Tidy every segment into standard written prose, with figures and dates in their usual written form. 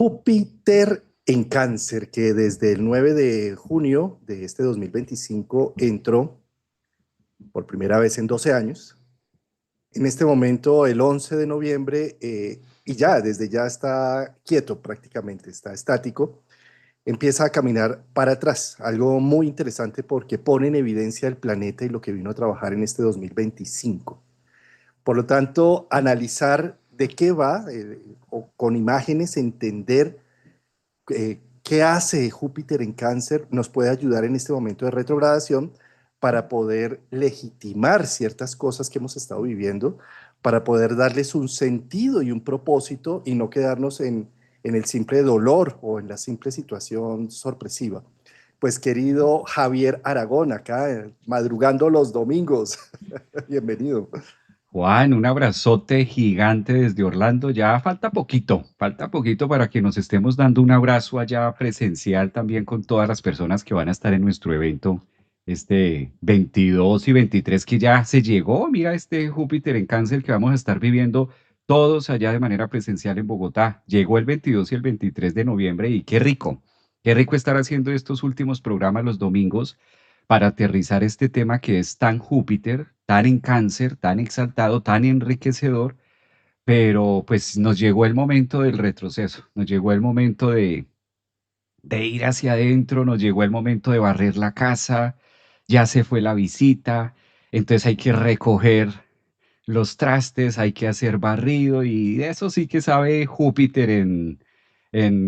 Júpiter en Cáncer, que desde el 9 de junio de este 2025 entró por primera vez en 12 años. En este momento, el 11 de noviembre, y ya, desde ya está quieto prácticamente, está estático, empieza a caminar para atrás, algo muy interesante porque pone en evidencia el planeta y lo que vino a trabajar en este 2025. Por lo tanto, analizar de qué va, o con imágenes, entender qué hace Júpiter en Cáncer, nos puede ayudar en este momento de retrogradación para poder legitimar ciertas cosas que hemos estado viviendo, para poder darles un sentido y un propósito y no quedarnos en el simple dolor o en la simple situación sorpresiva. Pues querido Javier Aragón, acá madrugando los domingos, bienvenido. Juan, un abrazote gigante desde Orlando. Ya falta poquito para que nos estemos dando un abrazo allá presencial también con todas las personas que van a estar en nuestro evento este 22 y 23 que ya se llegó. Mira este Júpiter en Cáncer que vamos a estar viviendo todos allá de manera presencial en Bogotá. Llegó el 22 y el 23 de noviembre y qué rico estar haciendo estos últimos programas los domingos para aterrizar este tema que es tan Júpiter, tan en Cáncer, tan exaltado, tan enriquecedor, pero pues nos llegó el momento del retroceso, nos llegó el momento de ir hacia adentro, nos llegó el momento de barrer la casa, ya se fue la visita, entonces hay que recoger los trastes, hay que hacer barrido y de eso sí que sabe Júpiter en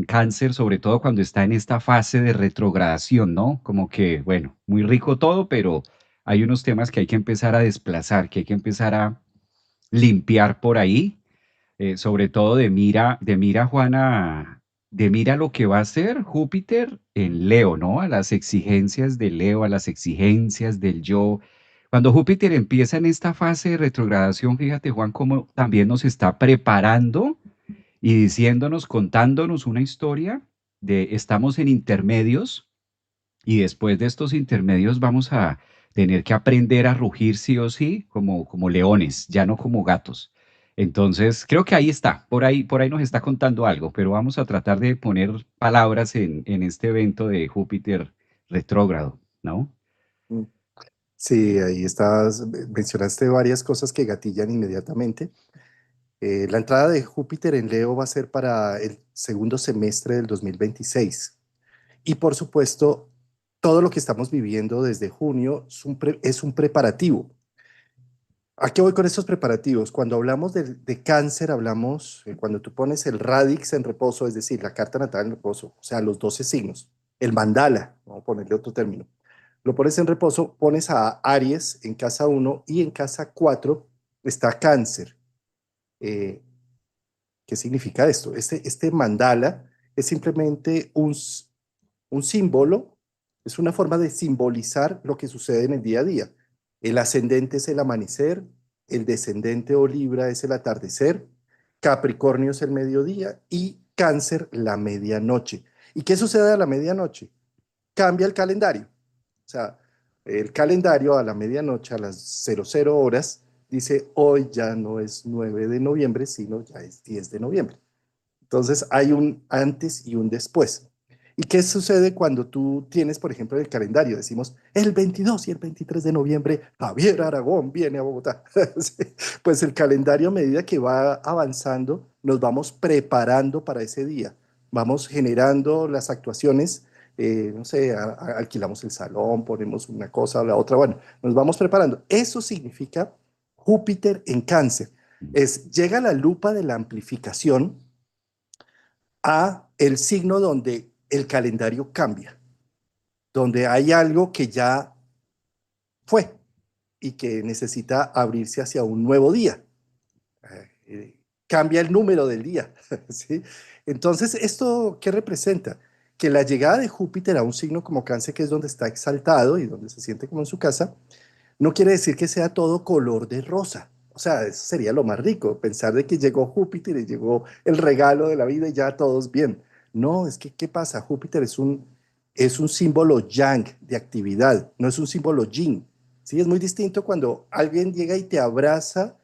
Cáncer, sobre todo cuando está en esta fase de retrogradación, ¿no? Como que, bueno, muy rico todo, pero hay unos temas que hay que empezar a desplazar, que hay que empezar a limpiar por ahí, sobre todo de mira, Juana, de mira lo que va a ser Júpiter en Leo, ¿no? A las exigencias de Leo, a las exigencias del yo. Cuando Júpiter empieza en esta fase de retrogradación, fíjate, Juan, cómo también nos está preparando y diciéndonos, contándonos una historia de estamos en intermedios y después de estos intermedios vamos a tener que aprender a rugir sí o sí como leones, ya no como gatos. Entonces, creo que ahí está, por ahí nos está contando algo, pero vamos a tratar de poner palabras en este evento de Júpiter retrógrado, ¿no? Sí, ahí estás, mencionaste varias cosas que gatillan inmediatamente. La entrada de Júpiter en Leo va a ser para el segundo semestre del 2026. Y por supuesto, todo lo que estamos viviendo desde junio es un preparativo. ¿A qué voy con estos preparativos? Cuando hablamos de cáncer, hablamos, cuando tú pones el radix en reposo, es decir, la carta natal en reposo, o sea, los 12 signos, el mandala, vamos a ponerle otro término, lo pones en reposo, pones a Aries en casa uno y en casa 4 está cáncer. Eh, ¿Qué significa esto? Este mandala es simplemente un símbolo, es una forma de simbolizar lo que sucede en el día a día. El ascendente es el amanecer, el descendente o Libra es el atardecer, Capricornio es el mediodía y Cáncer la medianoche. ¿Y qué sucede a la medianoche? Cambia el calendario. O sea, el calendario a la medianoche, a las 00 horas, dice hoy ya no es 9 de noviembre, sino ya es 10 de noviembre. Entonces hay un antes y un después. ¿Y qué sucede cuando tú tienes, por ejemplo, el calendario? Decimos, el 22 y el 23 de noviembre, Javier Aragón viene a Bogotá. Sí. Pues el calendario, a medida que va avanzando, nos vamos preparando para ese día. Vamos generando las actuaciones, no sé, alquilamos el salón, ponemos una cosa o la otra. Bueno, nos vamos preparando. Eso significa Júpiter en Cáncer. Llega la lupa de la amplificación a el signo donde el calendario cambia, donde hay algo que ya fue y que necesita abrirse hacia un nuevo día. Cambia el número del día. ¿Sí? Entonces, ¿esto qué representa? Que la llegada de Júpiter a un signo como Cáncer, que es donde está exaltado y donde se siente como en su casa, no quiere decir que sea todo color de rosa. O sea, eso sería lo más rico, pensar de que llegó Júpiter y llegó el regalo de la vida y ya todos bien. No, es que, ¿qué pasa? Júpiter es un símbolo yang de actividad, no es un símbolo yin. Sí, es muy distinto cuando alguien llega y te abraza,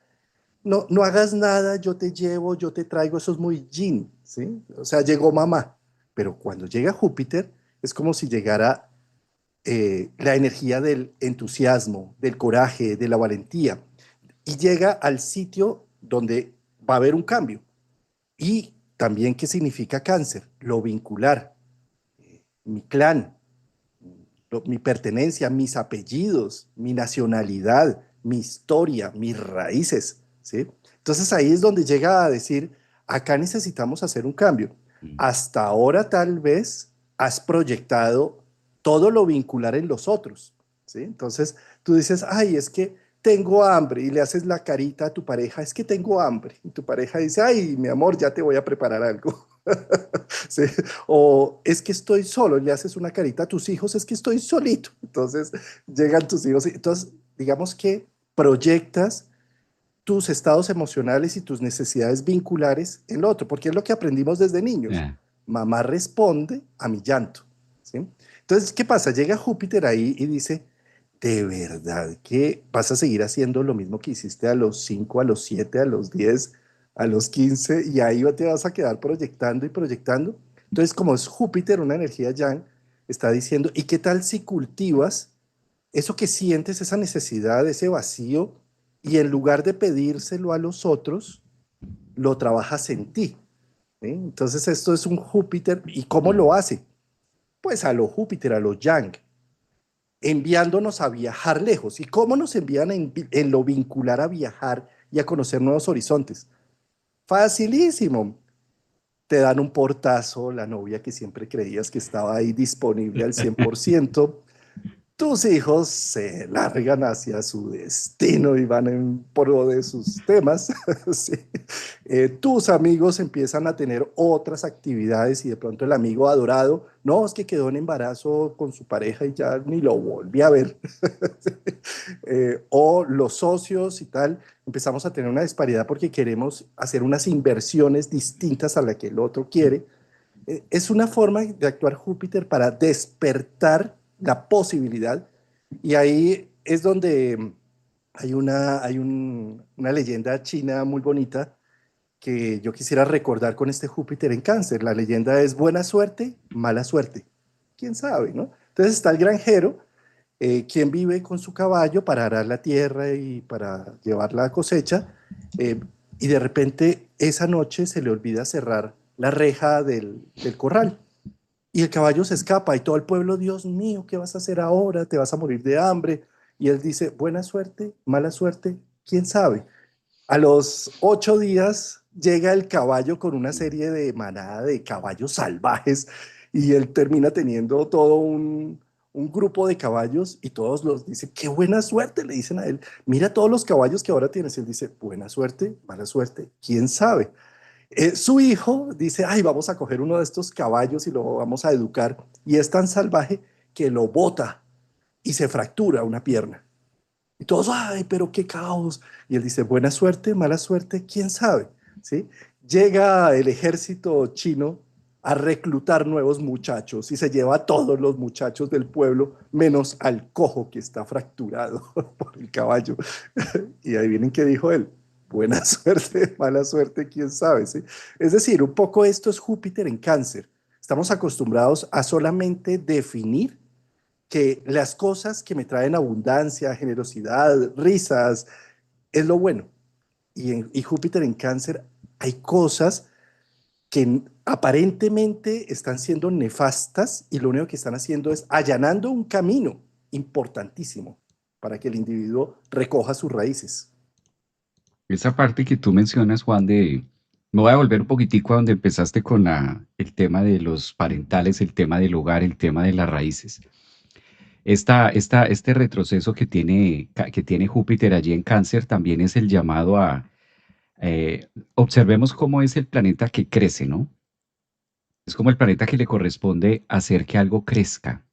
no, no hagas nada, yo te llevo, yo te traigo, eso es muy yin, ¿sí? O sea, llegó mamá, pero cuando llega Júpiter es como si llegara la energía del entusiasmo, del coraje, de la valentía, y llega al sitio donde va a haber un cambio. Y también, ¿qué significa cáncer? Lo vincular, mi clan, mi pertenencia, mis apellidos, mi nacionalidad, mi historia, mis raíces, ¿sí? Entonces ahí es donde llega a decir, acá necesitamos hacer un cambio. Mm. Hasta ahora tal vez has proyectado todo lo vincular en los otros, ¿sí? Entonces tú dices, ay, es que tengo hambre y le haces la carita a tu pareja, es que tengo hambre. Y tu pareja dice, ay, mi amor, ya te voy a preparar algo. ¿Sí? O es que estoy solo, le haces una carita a tus hijos, es que estoy solito. Entonces llegan tus hijos. Entonces, digamos que proyectas tus estados emocionales y tus necesidades vinculares en el otro, porque es lo que aprendimos desde niños. Ya. Mamá responde a mi llanto. ¿Sí? Entonces, ¿qué pasa? Llega Júpiter ahí y dice, ¿de verdad que vas a seguir haciendo lo mismo que hiciste a los 5, a los 7, a los 10, a los 15 y ahí te vas a quedar proyectando y proyectando? Entonces, como es Júpiter, una energía yang, está diciendo, ¿y qué tal si cultivas eso que sientes, esa necesidad, ese vacío, y en lugar de pedírselo a los otros, lo trabajas en ti? ¿Sí? Entonces, esto es un Júpiter. ¿Y cómo lo Mm. hace? Pues a lo Júpiter, a lo yang, enviándonos a viajar lejos. ¿Y cómo nos envían en lo vincular a viajar y a conocer nuevos horizontes? Facilísimo. Te dan un portazo, la novia que siempre creías que estaba ahí disponible al 100%. Tus hijos se largan hacia su destino y van en pro de sus temas. Sí. Tus amigos empiezan a tener otras actividades y de pronto el amigo adorado, no, es que quedó en embarazo con su pareja y ya ni lo volví a ver. Sí. O los socios y tal, empezamos a tener una disparidad porque queremos hacer unas inversiones distintas a la que el otro quiere. Es una forma de actuar Júpiter para despertar la posibilidad, y ahí es donde una leyenda china muy bonita que yo quisiera recordar con este Júpiter en Cáncer. La leyenda es buena suerte, mala suerte. ¿Quién sabe, no? Entonces está el granjero, quien vive con su caballo para arar la tierra y para llevar la cosecha, eh, y de repente esa noche se le olvida cerrar la reja del corral. Y el caballo se escapa y todo el pueblo, Dios mío, ¿qué vas a hacer ahora? Te vas a morir de hambre. Y él dice, buena suerte, mala suerte, quién sabe. A los 8 días llega el caballo con una serie de manada de caballos salvajes y él termina teniendo todo un grupo de caballos y todos los dicen, qué buena suerte, le dicen a él, mira todos los caballos que ahora tienes. Y él dice, buena suerte, mala suerte, quién sabe. Su hijo dice, ay, vamos a coger uno de estos caballos y lo vamos a educar. Y es tan salvaje que lo bota y se fractura una pierna. Y todos, ay, pero qué caos. Y él dice, buena suerte, mala suerte, quién sabe. ¿Sí? Llega el ejército chino a reclutar nuevos muchachos y se lleva a todos los muchachos del pueblo, menos al cojo que está fracturado por el caballo. Y ahí vienen qué dijo él. Buena suerte, mala suerte, quién sabe. ¿Sí? Es decir, un poco esto es Júpiter en Cáncer. Estamos acostumbrados a solamente definir que las cosas que me traen abundancia, generosidad, risas, es lo bueno. Y Júpiter en Cáncer hay cosas que aparentemente están siendo nefastas y lo único que están haciendo es allanando un camino importantísimo para que el individuo recoja sus raíces. Esa parte que tú mencionas, Juan, me voy a volver un poquitico a donde empezaste con el tema de los parentales, el tema del hogar, el tema de las raíces. Este retroceso que tiene Júpiter allí en Cáncer también es el llamado observemos cómo es el planeta que crece, ¿no? Es como el planeta que le corresponde hacer que algo crezca,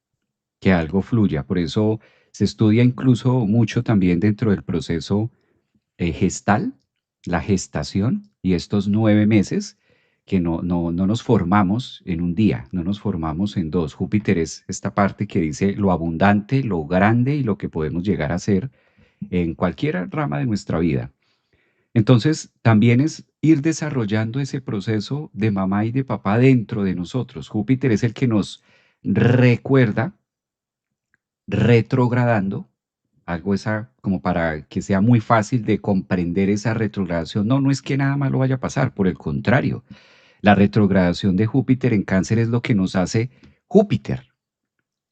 que algo fluya. Por eso se estudia incluso mucho también dentro del proceso gestal, la gestación y estos 9 meses que no nos formamos en un día, no nos formamos en dos. Júpiter es esta parte que dice lo abundante, lo grande y lo que podemos llegar a ser en cualquier rama de nuestra vida. Entonces, también es ir desarrollando ese proceso de mamá y de papá dentro de nosotros. Júpiter es el que nos recuerda, retrogradando, algo esa como para que sea muy fácil de comprender esa retrogradación. No, no es que nada malo vaya a pasar, por el contrario, la retrogradación de Júpiter en Cáncer es lo que nos hace Júpiter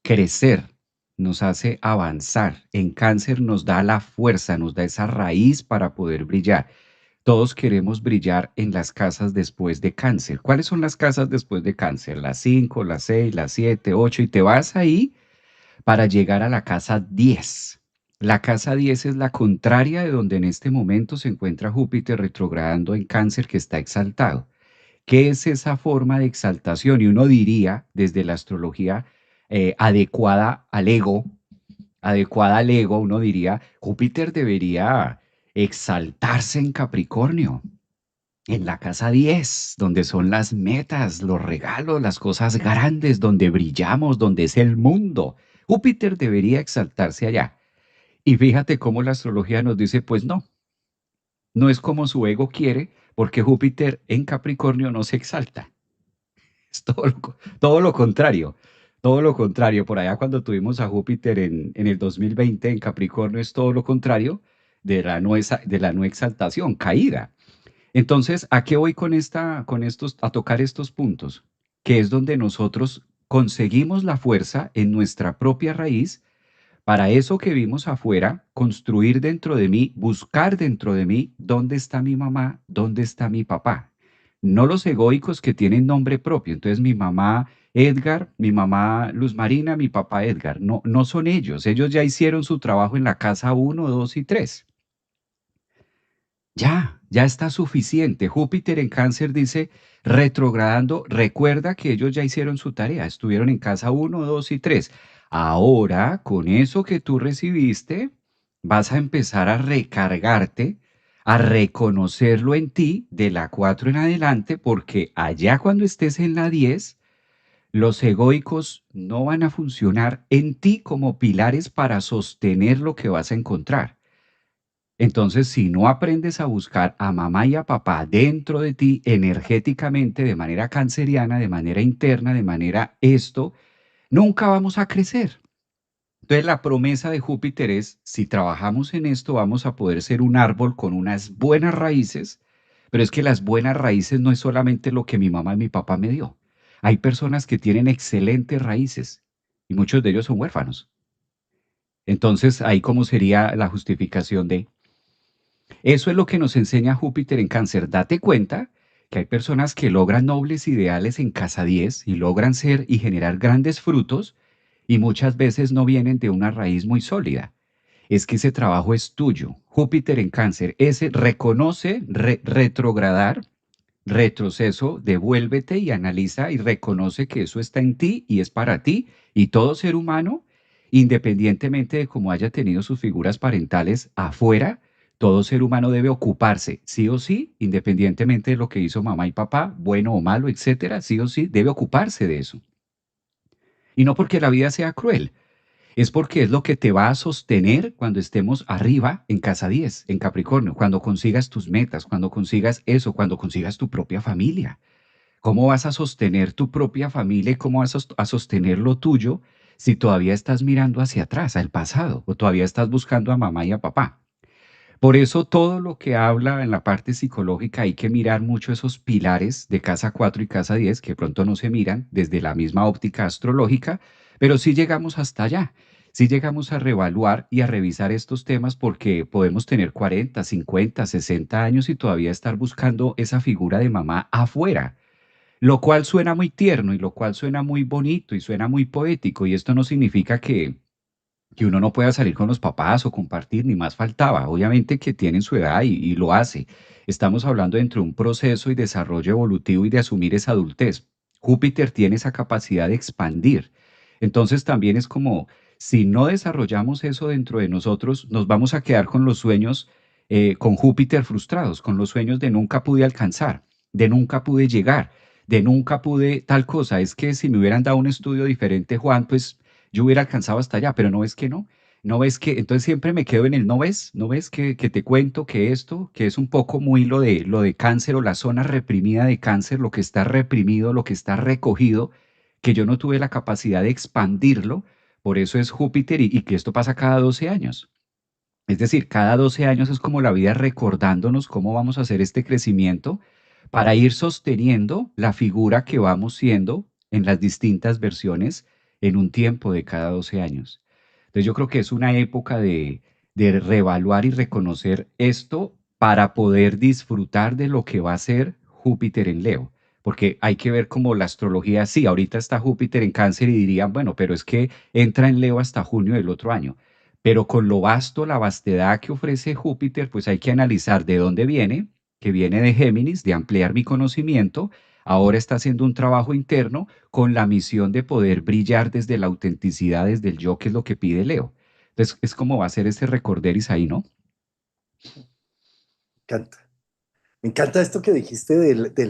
crecer, nos hace avanzar. En Cáncer nos da la fuerza, nos da esa raíz para poder brillar. Todos queremos brillar en las casas después de Cáncer. ¿Cuáles son las casas después de Cáncer? Las 5, las 6, las 7, 8 y te vas ahí para llegar a la casa 10. La casa 10 es la contraria de donde en este momento se encuentra Júpiter retrogradando en Cáncer que está exaltado. ¿Qué es esa forma de exaltación? Y uno diría, desde la astrología adecuada al ego, uno diría, Júpiter debería exaltarse en Capricornio, en la casa 10, donde son las metas, los regalos, las cosas grandes, donde brillamos, donde es el mundo. Júpiter debería exaltarse allá. Y fíjate cómo la astrología nos dice, pues no, no es como su ego quiere, porque Júpiter en Capricornio no se exalta. Es todo lo contrario. Todo lo contrario. Por allá cuando tuvimos a Júpiter en el 2020 en Capricornio es todo lo contrario de la no exaltación, caída. Entonces, ¿a qué voy con estos, a tocar estos puntos? Que es donde nosotros conseguimos la fuerza en nuestra propia raíz para eso que vimos afuera, construir dentro de mí, buscar dentro de mí dónde está mi mamá, dónde está mi papá. No los egoicos que tienen nombre propio. Entonces, mi mamá Edgar, mi mamá Luz Marina, mi papá Edgar. No, no son ellos. Ellos ya hicieron su trabajo en la casa uno, 2 y 3. Ya está suficiente. Júpiter en Cáncer dice, retrogradando, recuerda que ellos ya hicieron su tarea, estuvieron en casa uno, 2 y 3. Ahora, con eso que tú recibiste, vas a empezar a recargarte, a reconocerlo en ti de la 4 en adelante, porque allá cuando estés en la 10, los egoicos no van a funcionar en ti como pilares para sostener lo que vas a encontrar. Entonces, si no aprendes a buscar a mamá y a papá dentro de ti energéticamente, de manera canceriana, de manera interna, de manera esto, nunca vamos a crecer. Entonces, la promesa de Júpiter es, si trabajamos en esto, vamos a poder ser un árbol con unas buenas raíces, pero es que las buenas raíces no es solamente lo que mi mamá y mi papá me dio. Hay personas que tienen excelentes raíces y muchos de ellos son huérfanos. Entonces, ahí cómo sería la justificación de eso es lo que nos enseña Júpiter en Cáncer. Date cuenta que hay personas que logran nobles ideales en casa 10 y logran ser y generar grandes frutos y muchas veces no vienen de una raíz muy sólida. Es que ese trabajo es tuyo. Júpiter en Cáncer, ese reconoce, retrogradar, retroceso, devuélvete y analiza y reconoce que eso está en ti y es para ti y todo ser humano, independientemente de cómo haya tenido sus figuras parentales afuera, todo ser humano debe ocuparse, sí o sí, independientemente de lo que hizo mamá y papá, bueno o malo, etcétera, sí o sí, debe ocuparse de eso. Y no porque la vida sea cruel, es porque es lo que te va a sostener cuando estemos arriba en casa 10 en Capricornio, cuando consigas tus metas, cuando consigas eso, cuando consigas tu propia familia. ¿Cómo vas a sostener tu propia familia y cómo vas a sostener lo tuyo si todavía estás mirando hacia atrás, al pasado, o todavía estás buscando a mamá y a papá? Por eso todo lo que habla en la parte psicológica hay que mirar mucho esos pilares de casa 4 y casa 10 que pronto no se miran desde la misma óptica astrológica, pero sí llegamos hasta allá. Sí llegamos a reevaluar y a revisar estos temas porque podemos tener 40, 50, 60 años y todavía estar buscando esa figura de mamá afuera, lo cual suena muy tierno y lo cual suena muy bonito y suena muy poético y esto no significa que uno no pueda salir con los papás o compartir, ni más faltaba. Obviamente que tienen su edad y lo hace. Estamos hablando entre un proceso y desarrollo evolutivo y de asumir esa adultez. Júpiter tiene esa capacidad de expandir. Entonces también es como, si no desarrollamos eso dentro de nosotros, nos vamos a quedar con los sueños, con Júpiter frustrados, con los sueños de nunca pude alcanzar, de nunca pude llegar, de nunca pude tal cosa. Es que si me hubieran dado un estudio diferente, Juan, pues yo hubiera alcanzado hasta allá, pero no es que no. No ves que, entonces siempre me quedo en el no ves que te cuento que esto, que es un poco muy lo de cáncer o la zona reprimida de cáncer, lo que está reprimido, lo que está recogido, que yo no tuve la capacidad de expandirlo, por eso es Júpiter y que esto pasa cada 12 años. Es decir, cada 12 años es como la vida recordándonos cómo vamos a hacer este crecimiento para ir sosteniendo la figura que vamos siendo en las distintas versiones en un tiempo de cada 12 años. Entonces yo creo que es una época de reevaluar y reconocer esto para poder disfrutar de lo que va a ser Júpiter en Leo. Porque hay que ver como la astrología, sí, ahorita está Júpiter en Cáncer y dirían, bueno, pero es que entra en Leo hasta junio del otro año. Pero con lo vasto, la vastedad que ofrece Júpiter, pues hay que analizar de dónde viene, que viene de Géminis, de ampliar mi conocimiento. Ahora está haciendo un trabajo interno con la misión de poder brillar desde la autenticidad, desde el yo, que es lo que pide Leo. Entonces, es como va a ser este recorderis ahí, ¿no? Encanta. Me encanta esto que dijiste de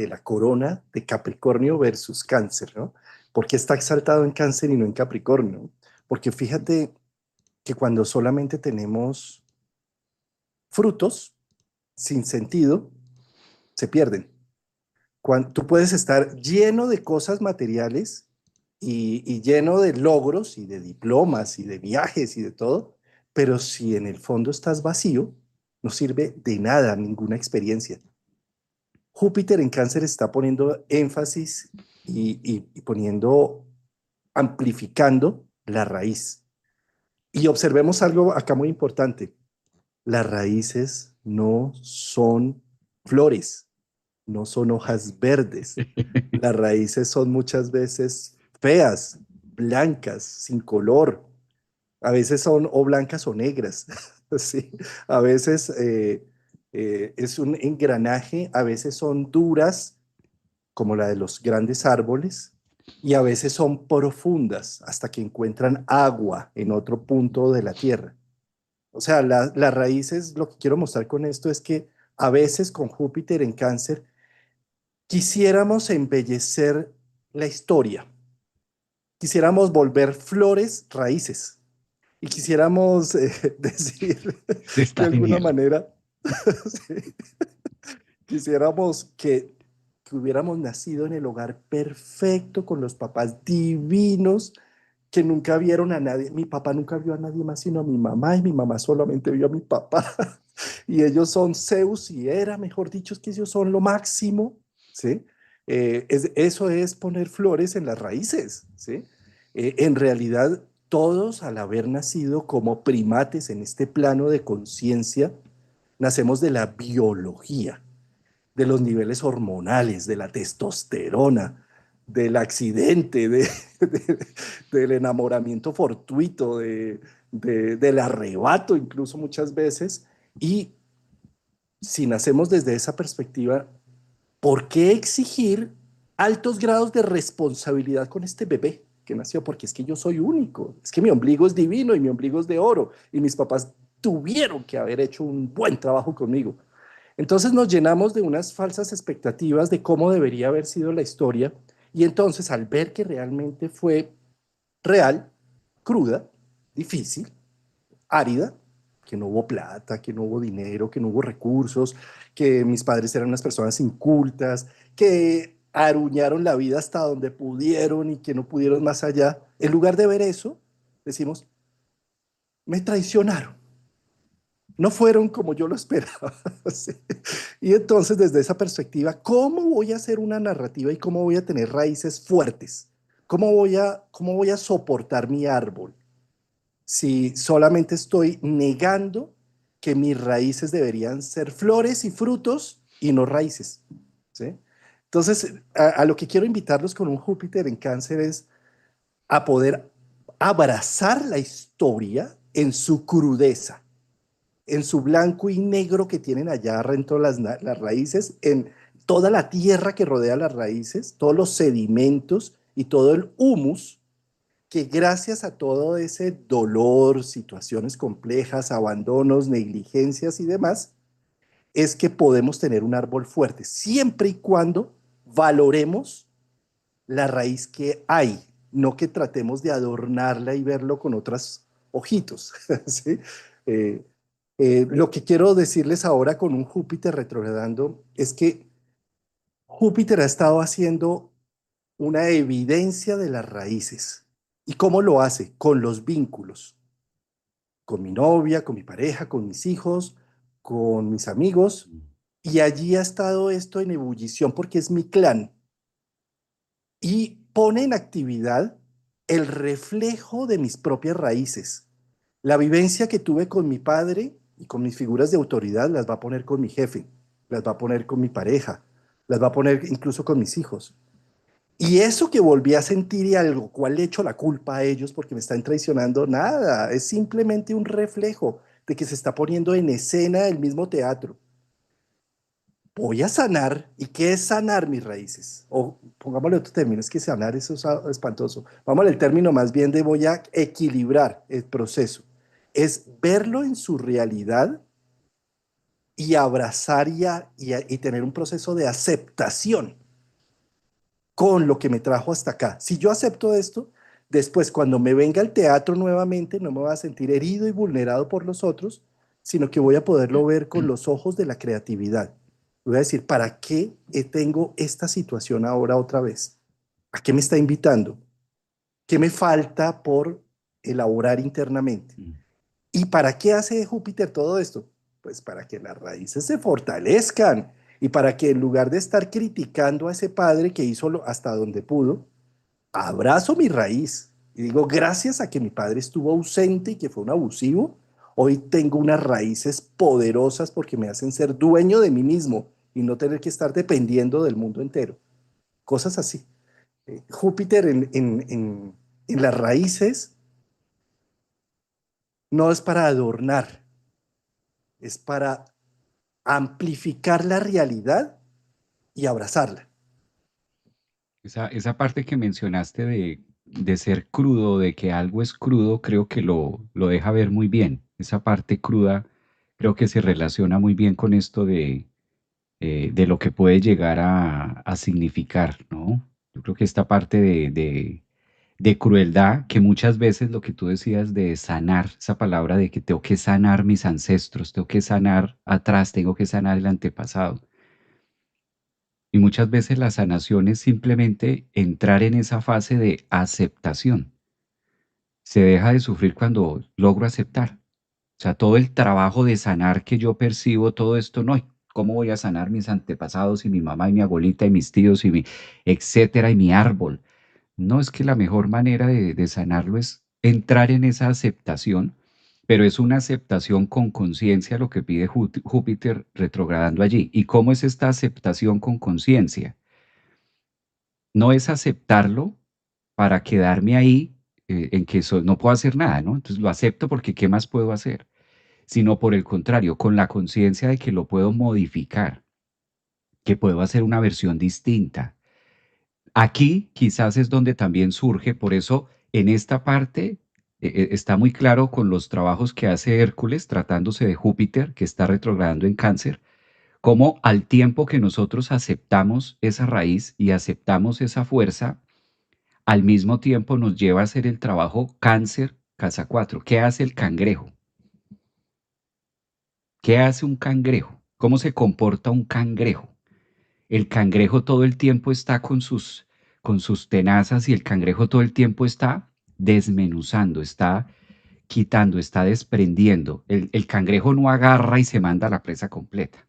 la corona de Capricornio versus Cáncer, ¿no? ¿Por qué está exaltado en Cáncer y no en Capricornio? Porque fíjate que cuando solamente tenemos frutos sin sentido, se pierden. Cuando, tú puedes estar lleno de cosas materiales y lleno de logros y de diplomas y de viajes y de todo, pero si en el fondo estás vacío, no sirve de nada ninguna experiencia. Júpiter en Cáncer está poniendo énfasis y poniendo, amplificando la raíz. Y observemos algo acá muy importante. Las raíces no son flores, no son hojas verdes. Las raíces son muchas veces feas, blancas, sin color. A veces son o blancas o negras. Sí. A veces es un engranaje, a veces son duras como la de los grandes árboles, y a veces son profundas hasta que encuentran agua en otro punto de la tierra. O sea, las raíces, lo que quiero mostrar con esto es que a veces con Júpiter en Cáncer quisiéramos embellecer la historia, quisiéramos volver flores raíces y quisiéramos decir de Está alguna genial. manera, sí, quisiéramos que hubiéramos nacido en el hogar perfecto, con los papás divinos, que nunca vieron a nadie. Mi papá nunca vio a nadie más sino a mi mamá y mi mamá solamente vio a mi papá. Y ellos son Zeus y Hera, mejor dicho, es que ellos son lo máximo, ¿sí? Eso es poner flores en las raíces, ¿sí? En realidad, todos al haber nacido como primates en este plano de conciencia, nacemos de la biología, de los niveles hormonales, de la testosterona, del accidente, del enamoramiento fortuito, del arrebato incluso muchas veces. Y si nacemos desde esa perspectiva, ¿por qué exigir altos grados de responsabilidad con este bebé que nació? Porque es que yo soy único, es que mi ombligo es divino y mi ombligo es de oro y mis papás tuvieron que haber hecho un buen trabajo conmigo. Entonces nos llenamos de unas falsas expectativas de cómo debería haber sido la historia y entonces al ver que realmente fue real, cruda, difícil, árida, que no hubo plata, que no hubo dinero, que no hubo recursos, que mis padres eran unas personas incultas, que aruñaron la vida hasta donde pudieron y que no pudieron más allá. En lugar de ver eso, decimos, me traicionaron. No fueron como yo lo esperaba. Sí. Y entonces, desde esa perspectiva, ¿cómo voy a hacer una narrativa y cómo voy a tener raíces fuertes? Cómo voy a soportar mi árbol? Si solamente estoy negando que mis raíces deberían ser flores y frutos y no raíces, ¿sí? Entonces, a lo que quiero invitarlos con un Júpiter en Cáncer es a poder abrazar la historia en su crudeza, en su blanco y negro que tienen allá dentro las raíces, en toda la tierra que rodea las raíces, todos los sedimentos y todo el humus que gracias a todo ese dolor, situaciones complejas, abandonos, negligencias y demás, es que podemos tener un árbol fuerte, siempre y cuando valoremos la raíz que hay, no que tratemos de adornarla y verlo con otras, ojitos. ¿Sí? Eh, lo que quiero decirles ahora con un Júpiter retrogradando es que Júpiter ha estado haciendo una evidencia de las raíces. ¿Y cómo lo hace? Con los vínculos, con mi novia, con mi pareja, con mis hijos, con mis amigos. Y allí ha estado esto en ebullición porque es mi clan. Y pone en actividad el reflejo de mis propias raíces. La vivencia que tuve con mi padre y con mis figuras de autoridad las va a poner con mi jefe, las va a poner con mi pareja, las va a poner incluso con mis hijos. Y eso que volví a sentir y algo, ¿cuál le echo la culpa a ellos porque me están traicionando? Nada, es simplemente un reflejo de que se está poniendo en escena el mismo teatro. Voy a sanar. ¿Y qué es sanar mis raíces? O pongámosle otro término, es que sanar eso es espantoso. Vamos al término más bien de voy a equilibrar el proceso. Es verlo en su realidad y abrazar y tener un proceso de aceptación con lo que me trajo hasta acá. Si yo acepto esto, después cuando me venga al teatro nuevamente, no me voy a sentir herido y vulnerado por los otros, sino que voy a poderlo ver con los ojos de la creatividad. Voy a decir, ¿para qué tengo esta situación ahora otra vez? ¿A qué me está invitando? ¿Qué me falta por elaborar internamente? ¿Y para qué hace Júpiter todo esto? Pues para que las raíces se fortalezcan y para que en lugar de estar criticando a ese padre que hizo hasta donde pudo, abrazo mi raíz y digo, gracias a que mi padre estuvo ausente y que fue un abusivo, hoy tengo unas raíces poderosas porque me hacen ser dueño de mí mismo y no tener que estar dependiendo del mundo entero. Cosas así. Júpiter en las raíces no es para adornar, es para amplificar la realidad y abrazarla. Esa parte que mencionaste de ser crudo, de que algo es crudo, creo que lo deja ver muy bien. Esa parte cruda creo que se relaciona muy bien con esto de lo que puede llegar a significar, ¿no? Yo creo que esta parte de crueldad, que muchas veces lo que tú decías de sanar, esa palabra de que tengo que sanar mis ancestros, tengo que sanar atrás, tengo que sanar el antepasado. Y muchas veces la sanación es simplemente entrar en esa fase de aceptación. Se deja de sufrir cuando logro aceptar. O sea, todo el trabajo de sanar que yo percibo, todo esto, no, ¿cómo voy a sanar mis antepasados y mi mamá y mi abuelita y mis tíos y mi etcétera y mi árbol? No, es que la mejor manera de sanarlo es entrar en esa aceptación, pero es una aceptación con conciencia lo que pide Júpiter retrogradando allí. ¿Y cómo es esta aceptación con conciencia? No es aceptarlo para quedarme ahí en que no puedo hacer nada, ¿no? Entonces lo acepto porque ¿qué más puedo hacer? Sino por el contrario, con la conciencia de que lo puedo modificar, que puedo hacer una versión distinta. Aquí quizás es donde también surge, por eso en esta parte está muy claro con los trabajos que hace Hércules tratándose de Júpiter, que está retrogradando en Cáncer, cómo al tiempo que nosotros aceptamos esa raíz y aceptamos esa fuerza, al mismo tiempo nos lleva a hacer el trabajo Cáncer, casa 4. ¿Qué hace el cangrejo? ¿Qué hace un cangrejo? ¿Cómo se comporta un cangrejo? El cangrejo todo el tiempo está con sus tenazas y el cangrejo todo el tiempo está desmenuzando, está quitando, está desprendiendo. El cangrejo no agarra y se manda a la presa completa.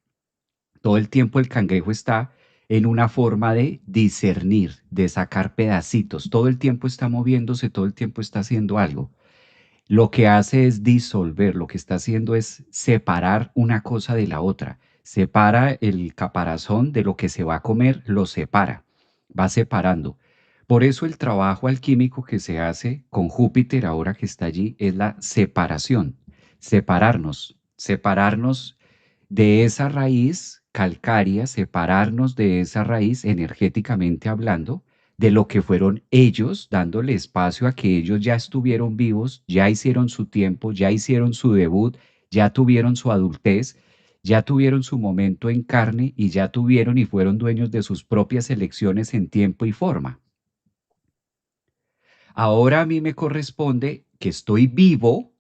Todo el tiempo el cangrejo está en una forma de discernir, de sacar pedacitos. Todo el tiempo está moviéndose, todo el tiempo está haciendo algo. Lo que hace es disolver, lo que está haciendo es separar una cosa de la otra. Separa el caparazón de lo que se va a comer, lo separa, va separando. Por eso el trabajo alquímico que se hace con Júpiter ahora que está allí es la separación, separarnos de esa raíz calcárea, separarnos de esa raíz energéticamente hablando de lo que fueron ellos, dándole espacio a que ellos ya estuvieron vivos, ya hicieron su tiempo, ya hicieron su debut, ya tuvieron su adultez, ya tuvieron su momento en carne y ya tuvieron y fueron dueños de sus propias elecciones en tiempo y forma. Ahora a mí me corresponde que estoy vivo,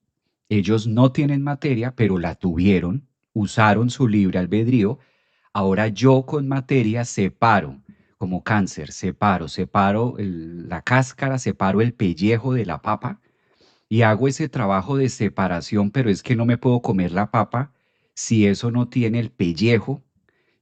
Ellos no tienen materia, pero la tuvieron, usaron su libre albedrío. Ahora yo con materia separo, como cáncer, separo la cáscara, separo el pellejo de la papa y hago ese trabajo de separación, pero es que no me puedo comer la papa si eso no tiene el pellejo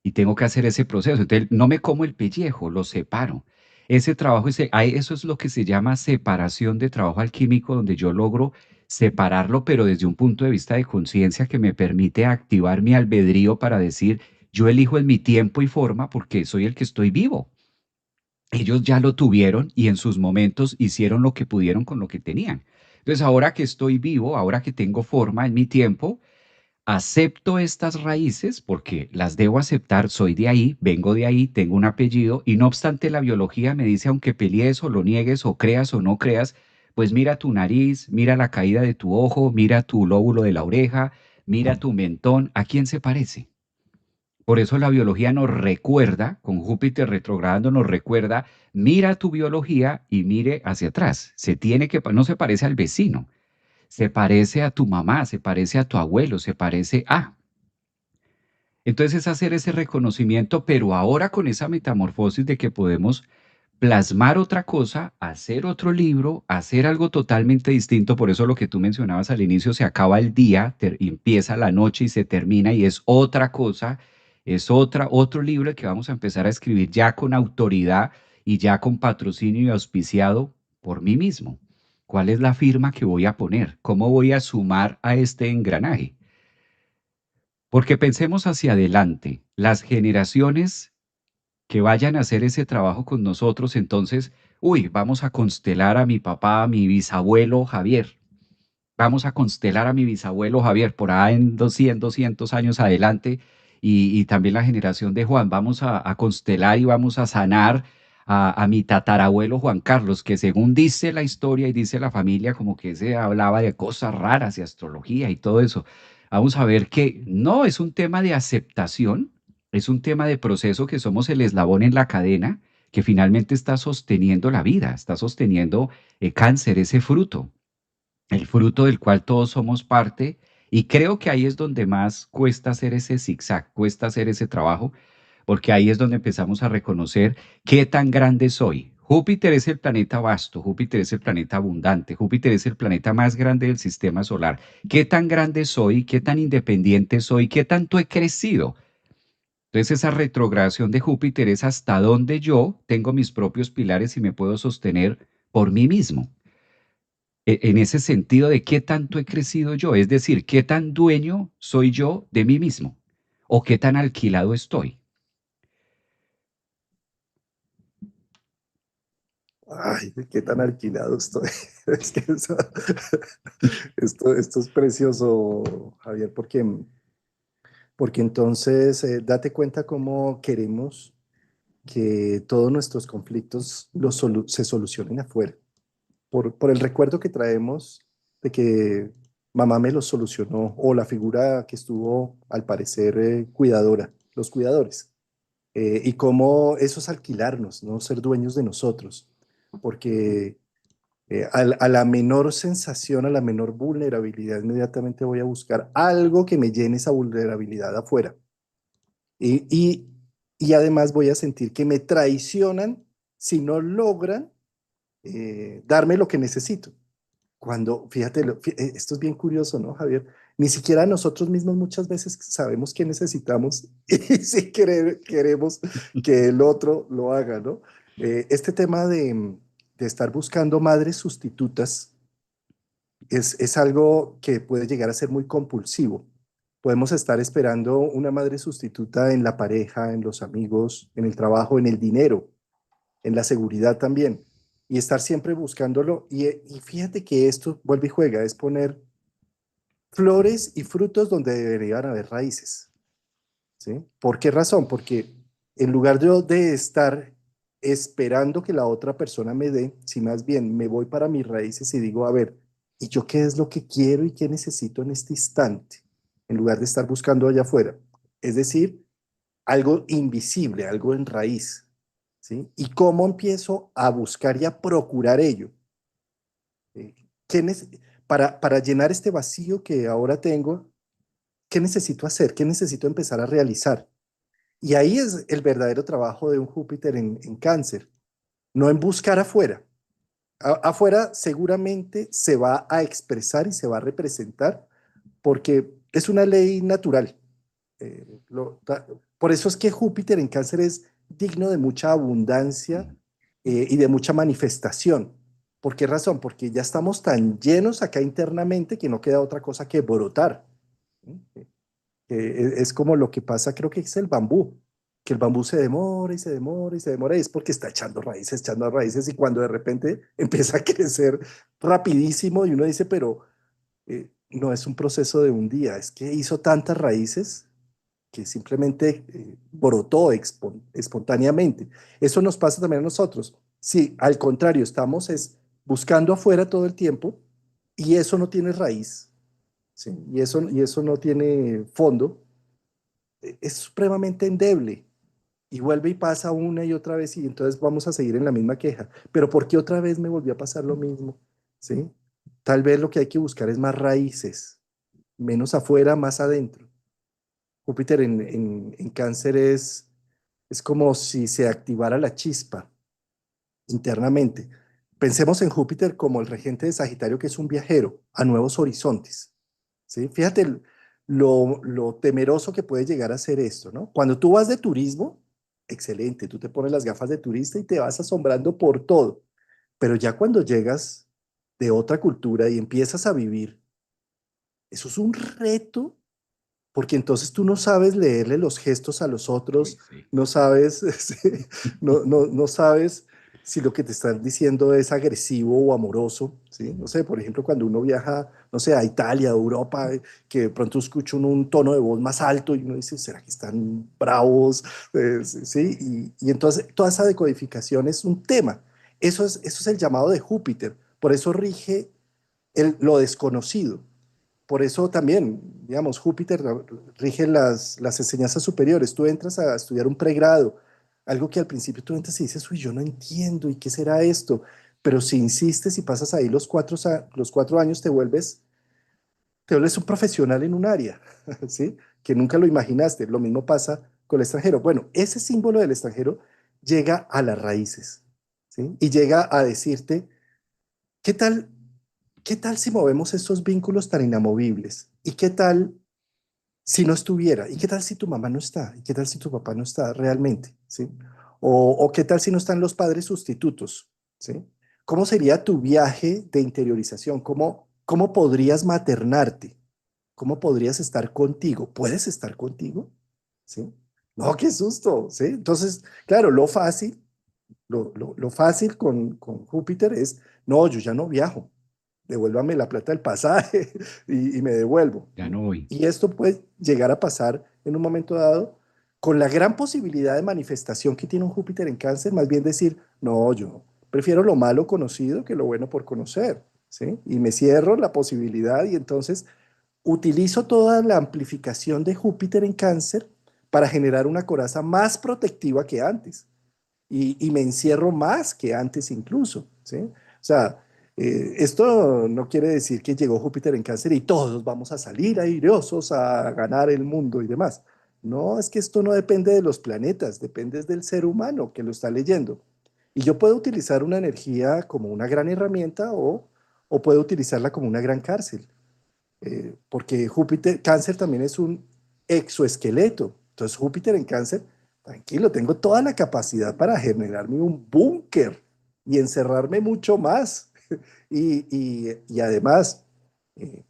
y tengo que hacer ese proceso. Entonces, no me como el pellejo, lo separo. Ese trabajo, eso es lo que se llama separación de trabajo alquímico, donde yo logro separarlo, pero desde un punto de vista de conciencia que me permite activar mi albedrío para decir, yo elijo en mi tiempo y forma porque soy el que estoy vivo. Ellos ya lo tuvieron y en sus momentos hicieron lo que pudieron con lo que tenían. Entonces, ahora que estoy vivo, ahora que tengo forma en mi tiempo, acepto estas raíces porque las debo aceptar, soy de ahí, vengo de ahí, tengo un apellido y no obstante la biología me dice, aunque pelees o lo niegues o creas o no creas, pues mira tu nariz, mira la caída de tu ojo, mira tu lóbulo de la oreja, mira tu mentón, ¿a quién se parece? Por eso la biología nos recuerda, con Júpiter retrogradando nos recuerda, mira tu biología y mire hacia atrás. No se parece al vecino, se parece a tu mamá, se parece a tu abuelo, se parece a. Entonces es hacer ese reconocimiento, pero ahora con esa metamorfosis de que podemos plasmar otra cosa, hacer otro libro, hacer algo totalmente distinto. Por eso lo que tú mencionabas al inicio, se acaba el día, empieza la noche y se termina y es otra cosa, otro libro que vamos a empezar a escribir ya con autoridad y ya con patrocinio y auspiciado por mí mismo. ¿Cuál es la firma que voy a poner? ¿Cómo voy a sumar a este engranaje? Porque pensemos hacia adelante, las generaciones que vayan a hacer ese trabajo con nosotros, entonces, uy, vamos a constelar a mi papá, a mi bisabuelo Javier. Vamos a constelar a mi bisabuelo Javier por ahí en 200 años adelante y también la generación de Juan. Vamos a constelar y vamos a sanar a mi tatarabuelo Juan Carlos, que según dice la historia y dice la familia, como que se hablaba de cosas raras y astrología y todo eso. Vamos a ver que no es un tema de aceptación, es un tema de proceso que somos el eslabón en la cadena que finalmente está sosteniendo la vida, está sosteniendo cáncer, ese fruto, el fruto del cual todos somos parte, y creo que ahí es donde más cuesta hacer ese zigzag, cuesta hacer ese trabajo, porque ahí es donde empezamos a reconocer qué tan grande soy. Júpiter es el planeta vasto, Júpiter es el planeta abundante, Júpiter es el planeta más grande del sistema solar. ¿Qué tan grande soy? ¿Qué tan independiente soy? ¿Qué tanto he crecido? Entonces esa retrogradación de Júpiter es hasta donde yo tengo mis propios pilares y me puedo sostener por mí mismo en ese sentido de qué tanto he crecido yo, es decir, qué tan dueño soy yo de mí mismo o qué tan alquilado estoy. Ay, qué tan alquilado estoy. Es que esto es precioso, Javier, porque entonces date cuenta cómo queremos que todos nuestros conflictos se solucionen afuera. Por el recuerdo que traemos de que mamá me los solucionó o la figura que estuvo, al parecer, cuidadora, los cuidadores. Y cómo eso es alquilarnos, no ser dueños de nosotros, porque a la menor sensación, a la menor vulnerabilidad, inmediatamente voy a buscar algo que me llene esa vulnerabilidad afuera. Y, y, y además voy a sentir que me traicionan si no logran darme lo que necesito. Cuando, fíjate, esto es bien curioso, ¿no, Javier? Ni siquiera nosotros mismos muchas veces sabemos qué necesitamos y si queremos que el otro lo haga, ¿no? Este tema de estar buscando madres sustitutas es algo que puede llegar a ser muy compulsivo. Podemos estar esperando una madre sustituta en la pareja, en los amigos, en el trabajo, en el dinero, en la seguridad también. Y estar siempre buscándolo. Y fíjate que esto vuelve y juega, es poner flores y frutos donde deberían haber raíces. ¿Sí? ¿Por qué razón? Porque en lugar de estar esperando que la otra persona me dé, si más bien me voy para mis raíces y digo, a ver, ¿y yo qué es lo que quiero y qué necesito en este instante? En lugar de estar buscando allá afuera. Es decir, algo invisible, algo en raíz. ¿Sí? ¿Y cómo empiezo a buscar y a procurar ello? Eh, ¿qué para llenar este vacío que ahora tengo, ¿qué necesito hacer? ¿Qué necesito empezar a realizar? Y ahí es el verdadero trabajo de un Júpiter en cáncer, no en buscar afuera. Afuera seguramente se va a expresar y se va a representar porque es una ley natural. Por eso es que Júpiter en cáncer es digno de mucha abundancia Mm. y de mucha manifestación. ¿Por qué razón? Porque ya estamos tan llenos acá internamente que no queda otra cosa que brotar. ¿Sí? Es como lo que pasa, creo que es el bambú, que el bambú se demora y se demora y se demora y es porque está echando raíces y cuando de repente empieza a crecer rapidísimo y uno dice, pero no es un proceso de un día, es que hizo tantas raíces que simplemente brotó espontáneamente. Eso nos pasa también a nosotros. Si al contrario estamos buscando afuera todo el tiempo y eso no tiene raíz, ¿sí? Y eso no tiene fondo, es supremamente endeble y vuelve y pasa una y otra vez y entonces vamos a seguir en la misma queja. Pero ¿por qué otra vez me volvió a pasar lo mismo? ¿Sí? Tal vez lo que hay que buscar es más raíces, menos afuera, más adentro. Júpiter en cáncer es como si se activara la chispa internamente. Pensemos en Júpiter como el regente de Sagitario, que es un viajero a nuevos horizontes. ¿Sí? Fíjate lo temeroso que puede llegar a ser esto, ¿no? Cuando tú vas de turismo, excelente, tú te pones las gafas de turista y te vas asombrando por todo, pero ya cuando llegas de otra cultura y empiezas a vivir, eso es un reto porque entonces tú no sabes leerle los gestos a los Uy, otros, sí. no sabes, sí, no sabes si lo que te están diciendo es agresivo o amoroso, ¿sí? No sé, por ejemplo, cuando uno viaja, no sé, a Italia, a Europa, que de pronto escucha uno un tono de voz más alto y uno dice, ¿será que están bravos? Sí, y entonces toda esa decodificación es un tema. Eso es el llamado de Júpiter, por eso rige lo desconocido. Por eso también, digamos, Júpiter rige las enseñanzas superiores. Tú entras a estudiar un pregrado, algo que al principio tú entras y dices, uy, yo no entiendo, ¿y qué será esto? Pero si insistes y pasas ahí los 4 años, te vuelves un profesional en un área, ¿sí? Que nunca lo imaginaste. Lo mismo pasa con el extranjero. Bueno, ese símbolo del extranjero llega a las raíces, ¿sí? Y llega a decirte, ¿qué tal ¿qué tal si movemos estos vínculos tan inamovibles? ¿Y qué tal si no estuviera? ¿Y qué tal si tu mamá no está? ¿Y qué tal si tu papá no está realmente? ¿Sí? O qué tal si no están los padres sustitutos? ¿Sí? ¿Cómo sería tu viaje de interiorización? ¿Cómo podrías maternarte? ¿Cómo podrías estar contigo? ¿Puedes estar contigo? ¿Sí? No, qué susto, ¿sí? Entonces, claro, lo fácil con Júpiter es, no, yo ya no viajo, devuélvame la plata del pasaje y me devuelvo. Ya no voy. Y esto puede llegar a pasar en un momento dado con la gran posibilidad de manifestación que tiene un Júpiter en cáncer, más bien decir, no, yo prefiero lo malo conocido que lo bueno por conocer, ¿sí? Y me cierro la posibilidad y entonces utilizo toda la amplificación de Júpiter en cáncer para generar una coraza más protectiva que antes y me encierro más que antes incluso, ¿sí? O sea, esto no quiere decir que llegó Júpiter en cáncer y todos vamos a salir airosos a ganar el mundo y demás. No, es que esto no depende de los planetas, depende del ser humano que lo está leyendo. Y yo puedo utilizar una energía como una gran herramienta o puedo utilizarla como una gran cárcel, porque Júpiter, cáncer también es un exoesqueleto. Entonces Júpiter en cáncer, tranquilo, tengo toda la capacidad para generarme un búnker y encerrarme mucho más. Y además, eh,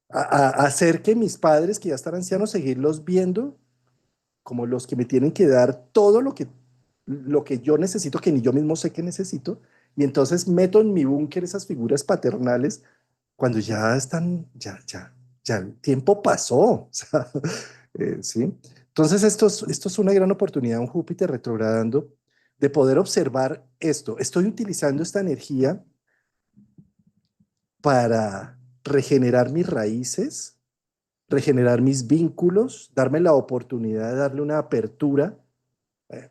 hacer que mis padres, que ya están ancianos, seguirlos viendo como los que me tienen que dar todo lo que yo necesito, que ni yo mismo sé que necesito. Y entonces meto en mi búnker esas figuras paternales cuando ya están, ya el tiempo pasó, o sea, ¿sí? Entonces esto es una gran oportunidad, un Júpiter retrogradando, de poder observar esto. Estoy utilizando esta energía para regenerar mis raíces, regenerar mis vínculos, darme la oportunidad de darle una apertura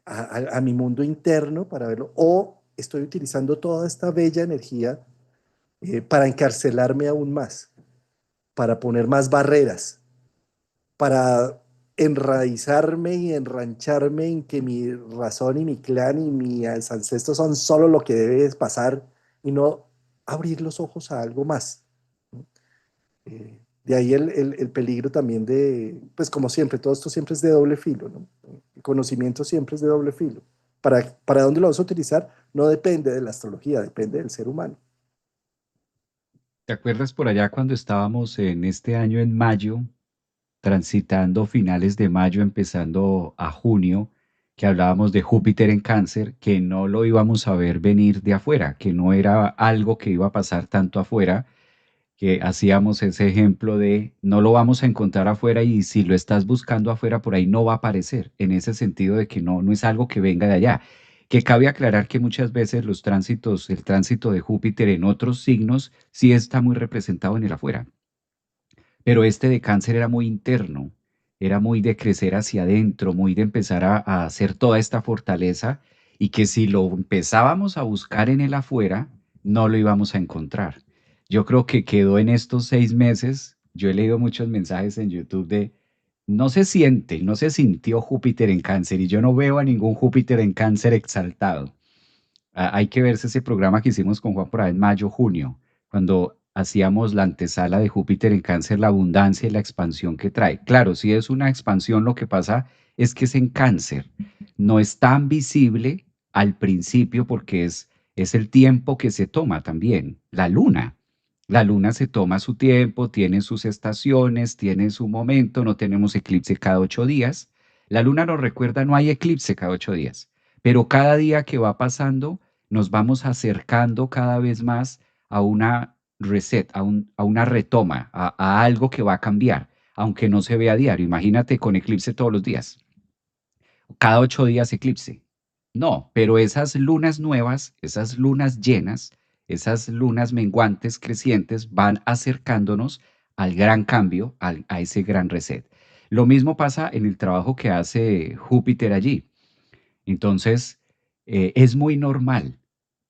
a mi mundo interno para verlo, o estoy utilizando toda esta bella energía para encarcelarme aún más, para poner más barreras, para enraizarme y enrancharme en que mi razón y mi clan y mis ancestros son solo lo que debe pasar y no abrir los ojos a algo más. De ahí el peligro también de, pues como siempre, todo esto siempre es de doble filo, ¿no? El conocimiento siempre es de doble filo. Para dónde lo vas a utilizar no depende de la astrología, depende del ser humano. ¿Te acuerdas por allá cuando estábamos en este año en mayo, transitando finales de mayo, empezando a junio, que hablábamos de Júpiter en Cáncer, que no lo íbamos a ver venir de afuera, que no era algo que iba a pasar tanto afuera, que hacíamos ese ejemplo de no lo vamos a encontrar afuera y si lo estás buscando afuera por ahí no va a aparecer, en ese sentido de que no es algo que venga de allá. Que cabe aclarar que muchas veces los tránsitos, el tránsito de Júpiter en otros signos sí está muy representado en el afuera, pero este de Cáncer era muy interno, era muy de crecer hacia adentro, muy de empezar a hacer toda esta fortaleza y que si lo empezábamos a buscar en el afuera, no lo íbamos a encontrar. Yo creo que quedó en estos 6 meses, yo he leído muchos mensajes en YouTube de no se siente, no se sintió Júpiter en Cáncer y yo no veo a ningún Júpiter en Cáncer exaltado. Hay que verse ese programa que hicimos con Juan por ahí en mayo, junio, cuando hacíamos la antesala de Júpiter en Cáncer, la abundancia y la expansión que trae. Claro, si es una expansión, lo que pasa es que es en Cáncer. No es tan visible al principio porque es el tiempo que se toma también. La luna. La luna se toma su tiempo, tiene sus estaciones, tiene su momento, no tenemos eclipse cada 8 días. La luna nos recuerda, no hay eclipse cada 8 días, pero cada día que va pasando nos vamos acercando cada vez más a una reset, a una retoma, a algo que va a cambiar, aunque no se vea a diario. Imagínate con eclipse todos los días, cada 8 días eclipse. No, pero esas lunas nuevas, esas lunas llenas, esas lunas menguantes crecientes van acercándonos al gran cambio, a ese gran reset. Lo mismo pasa en el trabajo que hace Júpiter allí. Entonces, es muy normal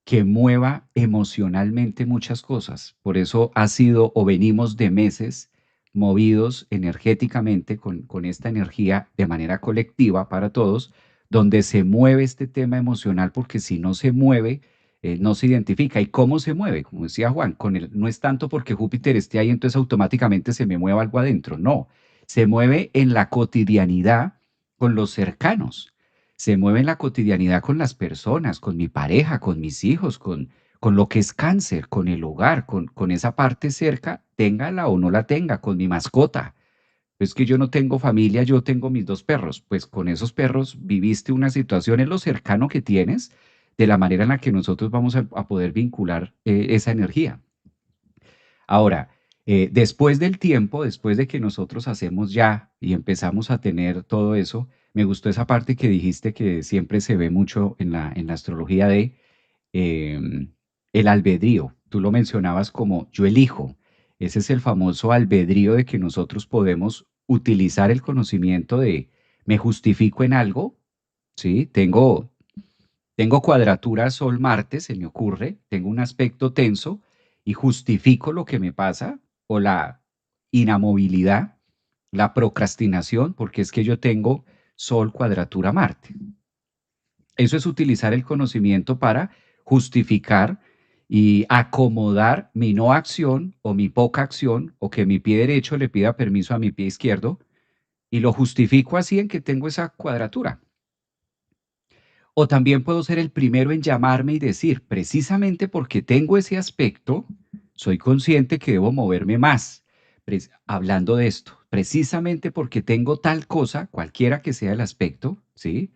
que mueva emocionalmente muchas cosas. Por eso ha sido o venimos de meses movidos energéticamente con esta energía de manera colectiva para todos, donde se mueve este tema emocional, porque si no se mueve, no se identifica. ¿Y cómo se mueve? Como decía Juan, no es tanto porque Júpiter esté ahí, entonces automáticamente se me mueva algo adentro. No, se mueve en la cotidianidad con los cercanos, se mueve en la cotidianidad con las personas, con mi pareja, con mis hijos, con lo que es Cáncer, con el hogar, con esa parte cerca, téngala o no la tenga, con mi mascota. Es que yo no tengo familia, yo tengo mis 2 perros. Pues con esos perros viviste una situación en lo cercano que tienes, de la manera en la que nosotros vamos a poder vincular esa energía. Ahora, después del tiempo, después de que nosotros hacemos ya y empezamos a tener todo eso, me gustó esa parte que dijiste que siempre se ve mucho en la astrología de el albedrío. Tú lo mencionabas como yo elijo. Ese es el famoso albedrío de que nosotros podemos utilizar el conocimiento de me justifico en algo, ¿sí? Tengo cuadratura Sol-Marte, se me ocurre, tengo un aspecto tenso y justifico lo que me pasa o la inamovilidad, la procrastinación, porque es que yo tengo Sol cuadratura Marte. Eso es utilizar el conocimiento para justificar y acomodar mi no acción o mi poca acción o que mi pie derecho le pida permiso a mi pie izquierdo y lo justifico así en que tengo esa cuadratura. O también puedo ser el primero en llamarme y decir, precisamente porque tengo ese aspecto, soy consciente que debo moverme más. Hablando de esto, precisamente porque tengo tal cosa, cualquiera que sea el aspecto, ¿sí?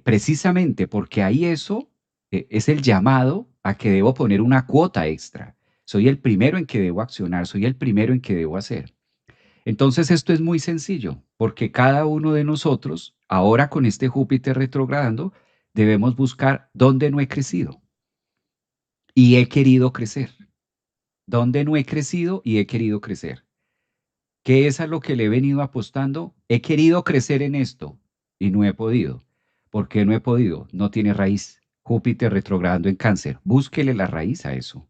Precisamente porque hay eso, es el llamado a que debo poner una cuota extra. Soy el primero en que debo accionar, soy el primero en que debo hacer. Entonces esto es muy sencillo, porque cada uno de nosotros, ahora con este Júpiter retrogradando, debemos buscar dónde no he crecido y he querido crecer. ¿Dónde no he crecido y he querido crecer? ¿Qué es a lo que le he venido apostando? He querido crecer en esto y no he podido. ¿Por qué no he podido? No tiene raíz. Júpiter retrogradando en Cáncer. Búsquele la raíz a eso.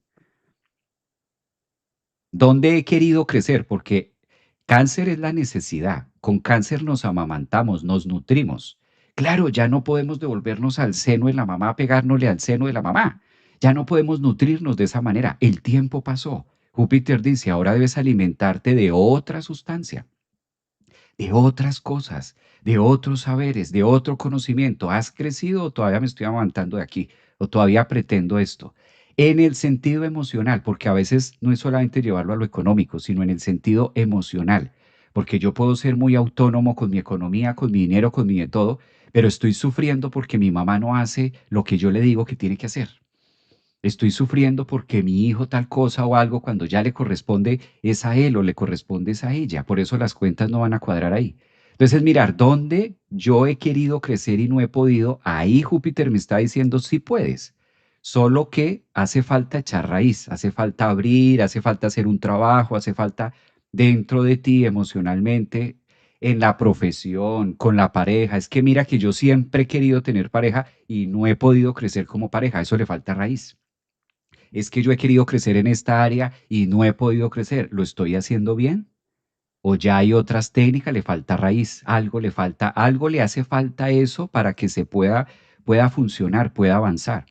¿Dónde he querido crecer? Porque cáncer es la necesidad. Con cáncer nos amamantamos, nos nutrimos. Claro, ya no podemos devolvernos al seno de la mamá, pegárnosle al seno de la mamá. Ya no podemos nutrirnos de esa manera. El tiempo pasó. Júpiter dice, ahora debes alimentarte de otra sustancia, de otras cosas, de otros saberes, de otro conocimiento. ¿Has crecido o todavía me estoy amamantando de aquí? ¿O todavía pretendo esto? En el sentido emocional, porque a veces no es solamente llevarlo a lo económico, sino en el sentido emocional, porque yo puedo ser muy autónomo con mi economía, con mi dinero, con mi de todo, pero estoy sufriendo porque mi mamá no hace lo que yo le digo que tiene que hacer. Estoy sufriendo porque mi hijo tal cosa o algo cuando ya le corresponde es a él o le corresponde es a ella. Por eso las cuentas no van a cuadrar ahí. Entonces, mirar dónde yo he querido crecer y no he podido, ahí Júpiter me está diciendo sí puedes. Solo que hace falta echar raíz, hace falta abrir, hace falta hacer un trabajo, hace falta dentro de ti emocionalmente, en la profesión, con la pareja. Es que mira que yo siempre he querido tener pareja y no he podido crecer como pareja. Eso le falta raíz. Es que yo he querido crecer en esta área y no he podido crecer. ¿Lo estoy haciendo bien? ¿O ya hay otras técnicas? ¿Le falta raíz? ¿Algo le falta? ¿Algo le hace falta eso para que se pueda funcionar, pueda avanzar?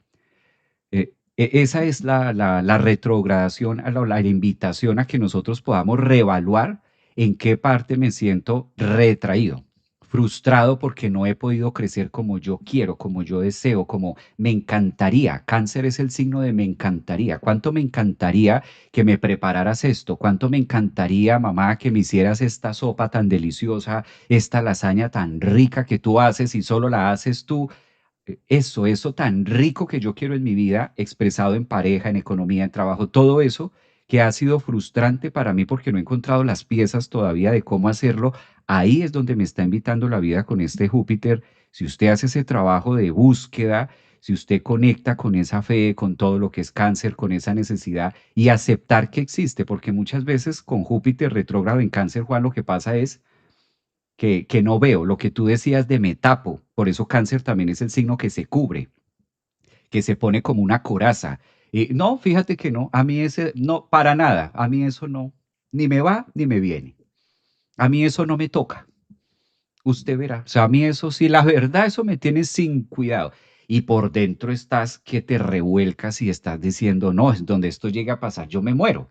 Esa es la retrogradación, la invitación a que nosotros podamos reevaluar en qué parte me siento retraído, frustrado porque no he podido crecer como yo quiero, como yo deseo, como me encantaría. Cáncer es el signo de me encantaría. ¿Cuánto me encantaría que me prepararas esto? ¿Cuánto me encantaría, mamá, que me hicieras esta sopa tan deliciosa, esta lasaña tan rica que tú haces y solo la haces tú? Eso tan rico que yo quiero en mi vida, expresado en pareja, en economía, en trabajo, todo eso que ha sido frustrante para mí porque no he encontrado las piezas todavía de cómo hacerlo, ahí es donde me está invitando la vida con este Júpiter. Si usted hace ese trabajo de búsqueda, si usted conecta con esa fe, con todo lo que es cáncer, con esa necesidad y aceptar que existe, porque muchas veces con Júpiter retrógrado en cáncer, Juan, lo que pasa es que no veo, lo que tú decías de me tapo, por eso cáncer también es el signo que se cubre, que se pone como una coraza. No, fíjate que no, a mí ese, no, para nada, a mí eso no, ni me va ni me viene, a mí eso no me toca, usted verá, o sea, a mí eso sí, la verdad, eso me tiene sin cuidado. Y por dentro estás que te revuelcas y estás diciendo, no, es donde esto llega a pasar, yo me muero.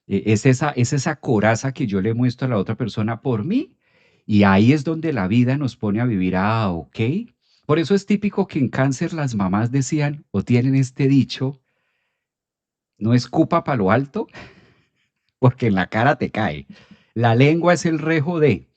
Es esa coraza que yo le muestro a la otra persona por mí. Y ahí es donde la vida nos pone a vivir, ok. Por eso es típico que en cáncer las mamás decían o tienen este dicho, no escupa para lo alto, porque en la cara te cae. La lengua es el rejo de,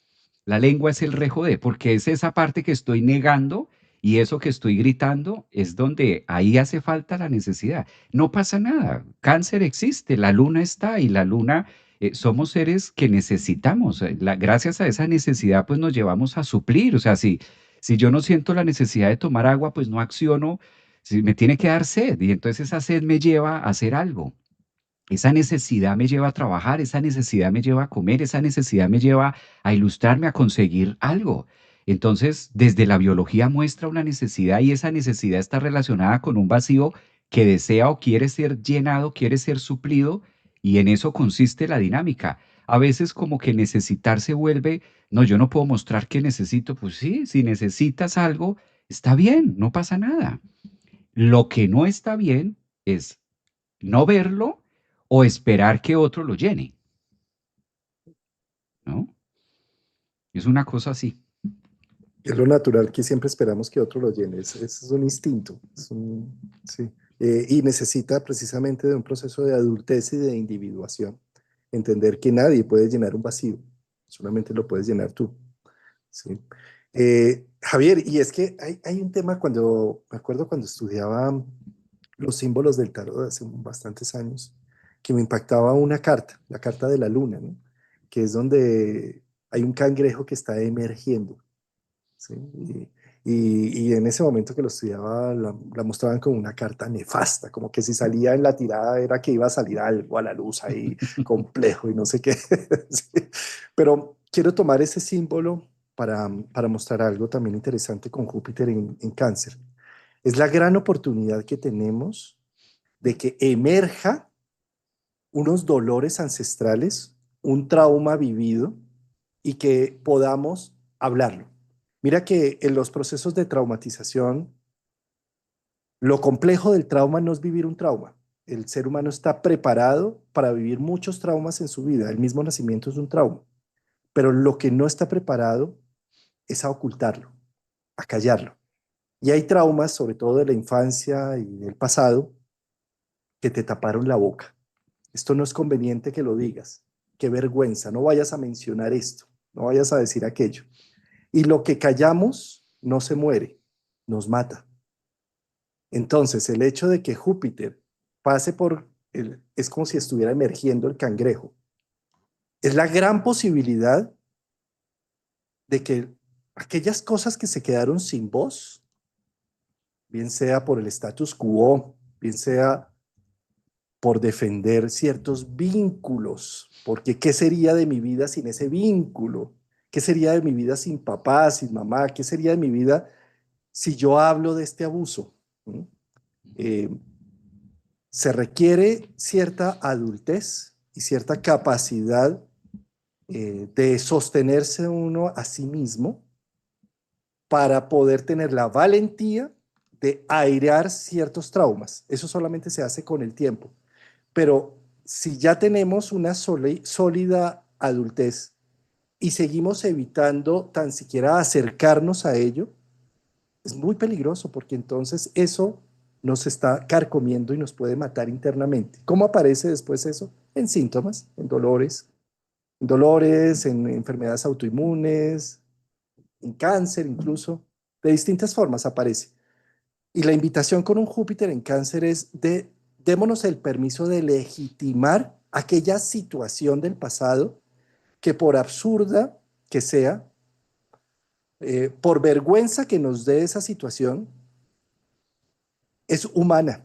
la lengua es el rejo de, porque es esa parte que estoy negando y eso que estoy gritando es donde ahí hace falta la necesidad. No pasa nada, cáncer existe, la luna está y la luna, somos seres que necesitamos. Gracias a esa necesidad pues nos llevamos a suplir, o sea, si yo no siento la necesidad de tomar agua, pues no acciono, si me tiene que dar sed y entonces esa sed me lleva a hacer algo. Esa necesidad me lleva a trabajar, esa necesidad me lleva a comer, esa necesidad me lleva a ilustrarme, a conseguir algo. Entonces, desde la biología muestra una necesidad y esa necesidad está relacionada con un vacío que desea o quiere ser llenado, quiere ser suplido y en eso consiste la dinámica. A veces como que necesitar se vuelve, no, yo no puedo mostrar que necesito, pues sí, si necesitas algo, está bien, no pasa nada. Lo que no está bien es no verlo o esperar que otro lo llene, ¿no? Es una cosa así. Es lo natural que siempre esperamos que otro lo llene. Es un instinto. Sí. Y necesita precisamente de un proceso de adultez y de individuación. Entender que nadie puede llenar un vacío. Solamente lo puedes llenar tú. Sí. Javier, y es que hay un tema me acuerdo cuando estudiaba los símbolos del tarot hace bastantes años, que me impactaba una carta, la carta de la luna, ¿no? Que es donde hay un cangrejo que está emergiendo. ¿Sí? Y en ese momento que lo estudiaba, la mostraban como una carta nefasta, como que si salía en la tirada era que iba a salir algo a la luz ahí complejo y no sé qué. Sí. Pero quiero tomar ese símbolo para mostrar algo también interesante con Júpiter en Cáncer. Es la gran oportunidad que tenemos de que emerja unos dolores ancestrales, un trauma vivido y que podamos hablarlo. Mira que en los procesos de traumatización, lo complejo del trauma no es vivir un trauma. El ser humano está preparado para vivir muchos traumas en su vida. El mismo nacimiento es un trauma. Pero lo que no está preparado es a ocultarlo, a callarlo. Y hay traumas, sobre todo de la infancia y del pasado, que te taparon la boca. Esto no es conveniente que lo digas. Qué vergüenza, no vayas a mencionar esto, no vayas a decir aquello. Y lo que callamos no se muere, nos mata. Entonces, el hecho de que Júpiter pase es como si estuviera emergiendo el cangrejo. Es la gran posibilidad de que aquellas cosas que se quedaron sin voz, bien sea por el status quo, bien sea por defender ciertos vínculos, porque ¿qué sería de mi vida sin ese vínculo? ¿Qué sería de mi vida sin papá, sin mamá? ¿Qué sería de mi vida si yo hablo de este abuso? ¿Mm? Eh, Se requiere cierta adultez y cierta capacidad de sostenerse uno a sí mismo para poder tener la valentía de airear ciertos traumas. Eso solamente se hace con el tiempo. Pero si ya tenemos una sólida adultez y seguimos evitando tan siquiera acercarnos a ello, es muy peligroso porque entonces eso nos está carcomiendo y nos puede matar internamente. ¿Cómo aparece después eso? En síntomas, en enfermedades autoinmunes, en cáncer incluso, de distintas formas aparece. Y la invitación con un Júpiter en cáncer es démonos el permiso de legitimar aquella situación del pasado que por absurda que sea, por vergüenza que nos dé esa situación, es humana.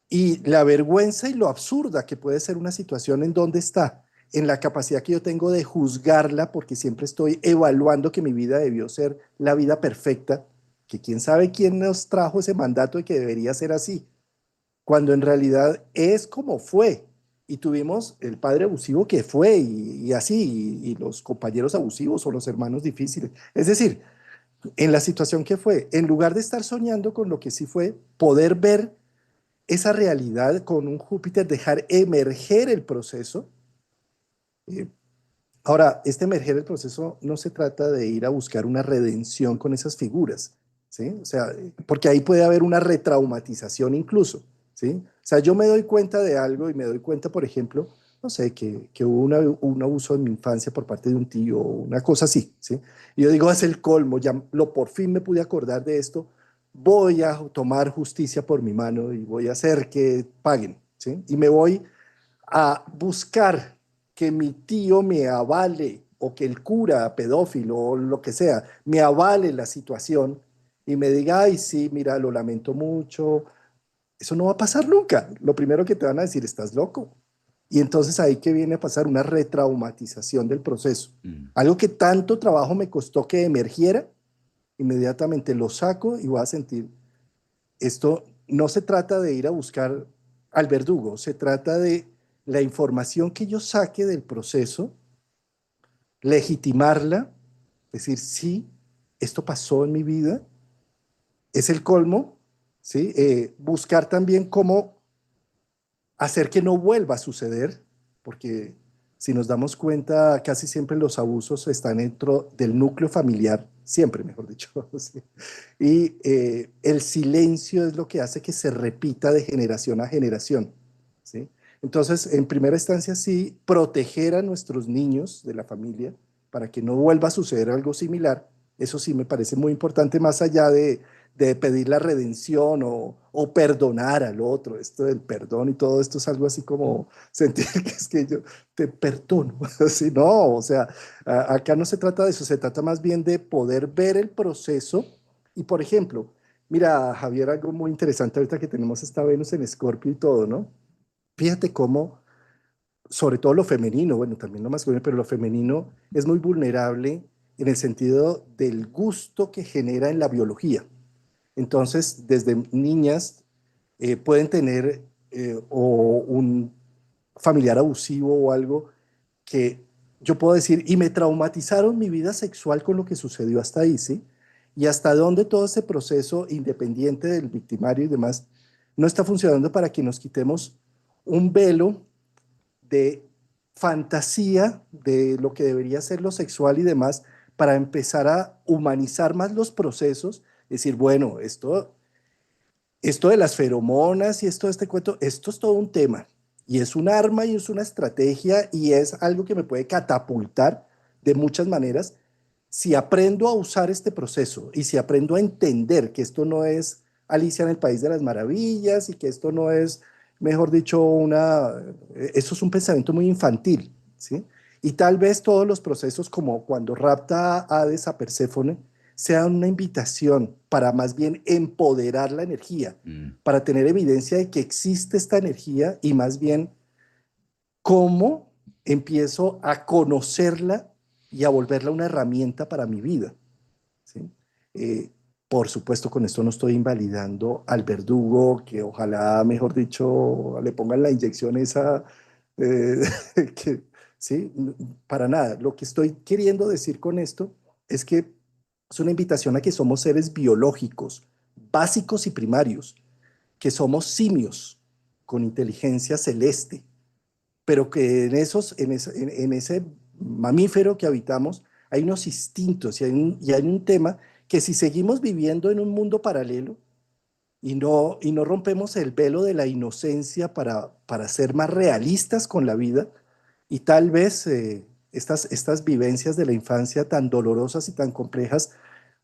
Y la vergüenza y lo absurda que puede ser una situación en donde está, en la capacidad que yo tengo de juzgarla, porque siempre estoy evaluando que mi vida debió ser la vida perfecta, que quién sabe quién nos trajo ese mandato de que debería ser así, cuando en realidad es como fue. Y tuvimos el padre abusivo que fue y así, y los compañeros abusivos o los hermanos difíciles. Es decir, en la situación que fue, en lugar de estar soñando con lo que sí fue, poder ver esa realidad con un Júpiter, dejar emerger el proceso. Eh, Ahora, este emerger el proceso no se trata de ir a buscar una redención con esas figuras, ¿sí? O sea, porque ahí puede haber una retraumatización incluso, ¿sí? O sea, yo me doy cuenta de algo y me doy cuenta, por ejemplo, no sé, que hubo un abuso en mi infancia por parte de un tío, una cosa así, ¿sí? Y yo digo, es el colmo, ya por fin me pude acordar de esto, voy a tomar justicia por mi mano y voy a hacer que paguen, ¿sí? Y me voy a buscar que mi tío me avale o que el cura pedófilo o lo que sea me avale la situación y me diga, ay, sí, mira, lo lamento mucho. Eso no va a pasar nunca. Lo primero que te van a decir, estás loco. Y entonces ahí que viene a pasar una retraumatización del proceso. Mm. Algo que tanto trabajo me costó que emergiera, inmediatamente lo saco y voy a sentir, esto no se trata de ir a buscar al verdugo, se trata de la información que yo saque del proceso, legitimarla, decir, sí, esto pasó en mi vida, es el colmo, ¿sí? Buscar también cómo hacer que no vuelva a suceder, porque si nos damos cuenta, casi siempre los abusos están dentro del núcleo familiar, siempre, mejor dicho. ¿Sí? Y el silencio es lo que hace que se repita de generación a generación. ¿Sí? Entonces, en primera instancia, sí, proteger a nuestros niños de la familia para que no vuelva a suceder algo similar. Eso sí me parece muy importante, más allá de pedir la redención o perdonar al otro. Esto del perdón y todo esto es algo así como sentir que es que yo te perdono. Así, no, o sea, acá no se trata de eso, se trata más bien de poder ver el proceso. Y por ejemplo, mira, Javier, algo muy interesante ahorita que tenemos esta Venus en Escorpio y todo, ¿no? Fíjate cómo, sobre todo lo femenino, bueno, también lo masculino, pero lo femenino es muy vulnerable en el sentido del gusto que genera en la biología. Entonces, desde niñas pueden tener o un familiar abusivo o algo que yo puedo decir, y me traumatizaron mi vida sexual con lo que sucedió hasta ahí, ¿sí? Y hasta dónde todo este proceso, independiente del victimario y demás, no está funcionando para que nos quitemos un velo de fantasía de lo que debería ser lo sexual y demás, para empezar a humanizar más los procesos, decir, bueno, esto de las feromonas y esto de este cuento, esto es todo un tema y es un arma y es una estrategia y es algo que me puede catapultar de muchas maneras si aprendo a usar este proceso y si aprendo a entender que esto no es Alicia en el País de las Maravillas y que esto no es, mejor dicho, eso es un pensamiento muy infantil, ¿sí? Y tal vez todos los procesos como cuando rapta a Hades a Perséfone sea una invitación para más bien empoderar la energía, Mm. para tener evidencia de que existe esta energía y más bien cómo empiezo a conocerla y a volverla una herramienta para mi vida, ¿sí? Eh, por supuesto, con esto no estoy invalidando al verdugo, que ojalá, mejor dicho, le pongan la inyección esa, eh, que, ¿sí? Para nada. Lo que estoy queriendo decir con esto es que es una invitación a que somos seres biológicos, básicos y primarios, que somos simios con inteligencia celeste, pero que en ese mamífero que habitamos hay unos instintos y hay un tema que si seguimos viviendo en un mundo paralelo y no rompemos el velo de la inocencia para ser más realistas con la vida y tal vez estas vivencias de la infancia tan dolorosas y tan complejas,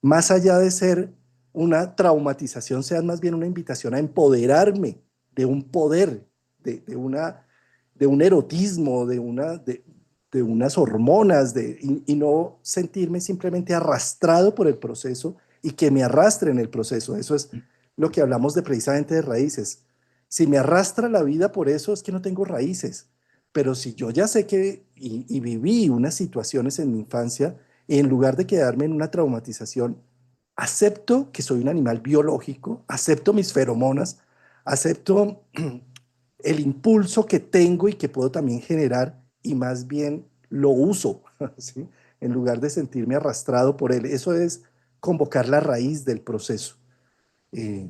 más allá de ser una traumatización, sean más bien una invitación a empoderarme de un poder, de una, de un erotismo, de unas hormonas, y no sentirme simplemente arrastrado por el proceso y que me arrastre en el proceso. Eso es lo que hablamos de precisamente de raíces. Si me arrastra la vida por eso, es que no tengo raíces. Pero si yo ya sé y viví unas situaciones en mi infancia, en lugar de quedarme en una traumatización, acepto que soy un animal biológico, acepto mis feromonas, acepto el impulso que tengo y que puedo también generar y más bien lo uso, ¿sí? En lugar de sentirme arrastrado por él. Eso es convocar la raíz del proceso. Eh,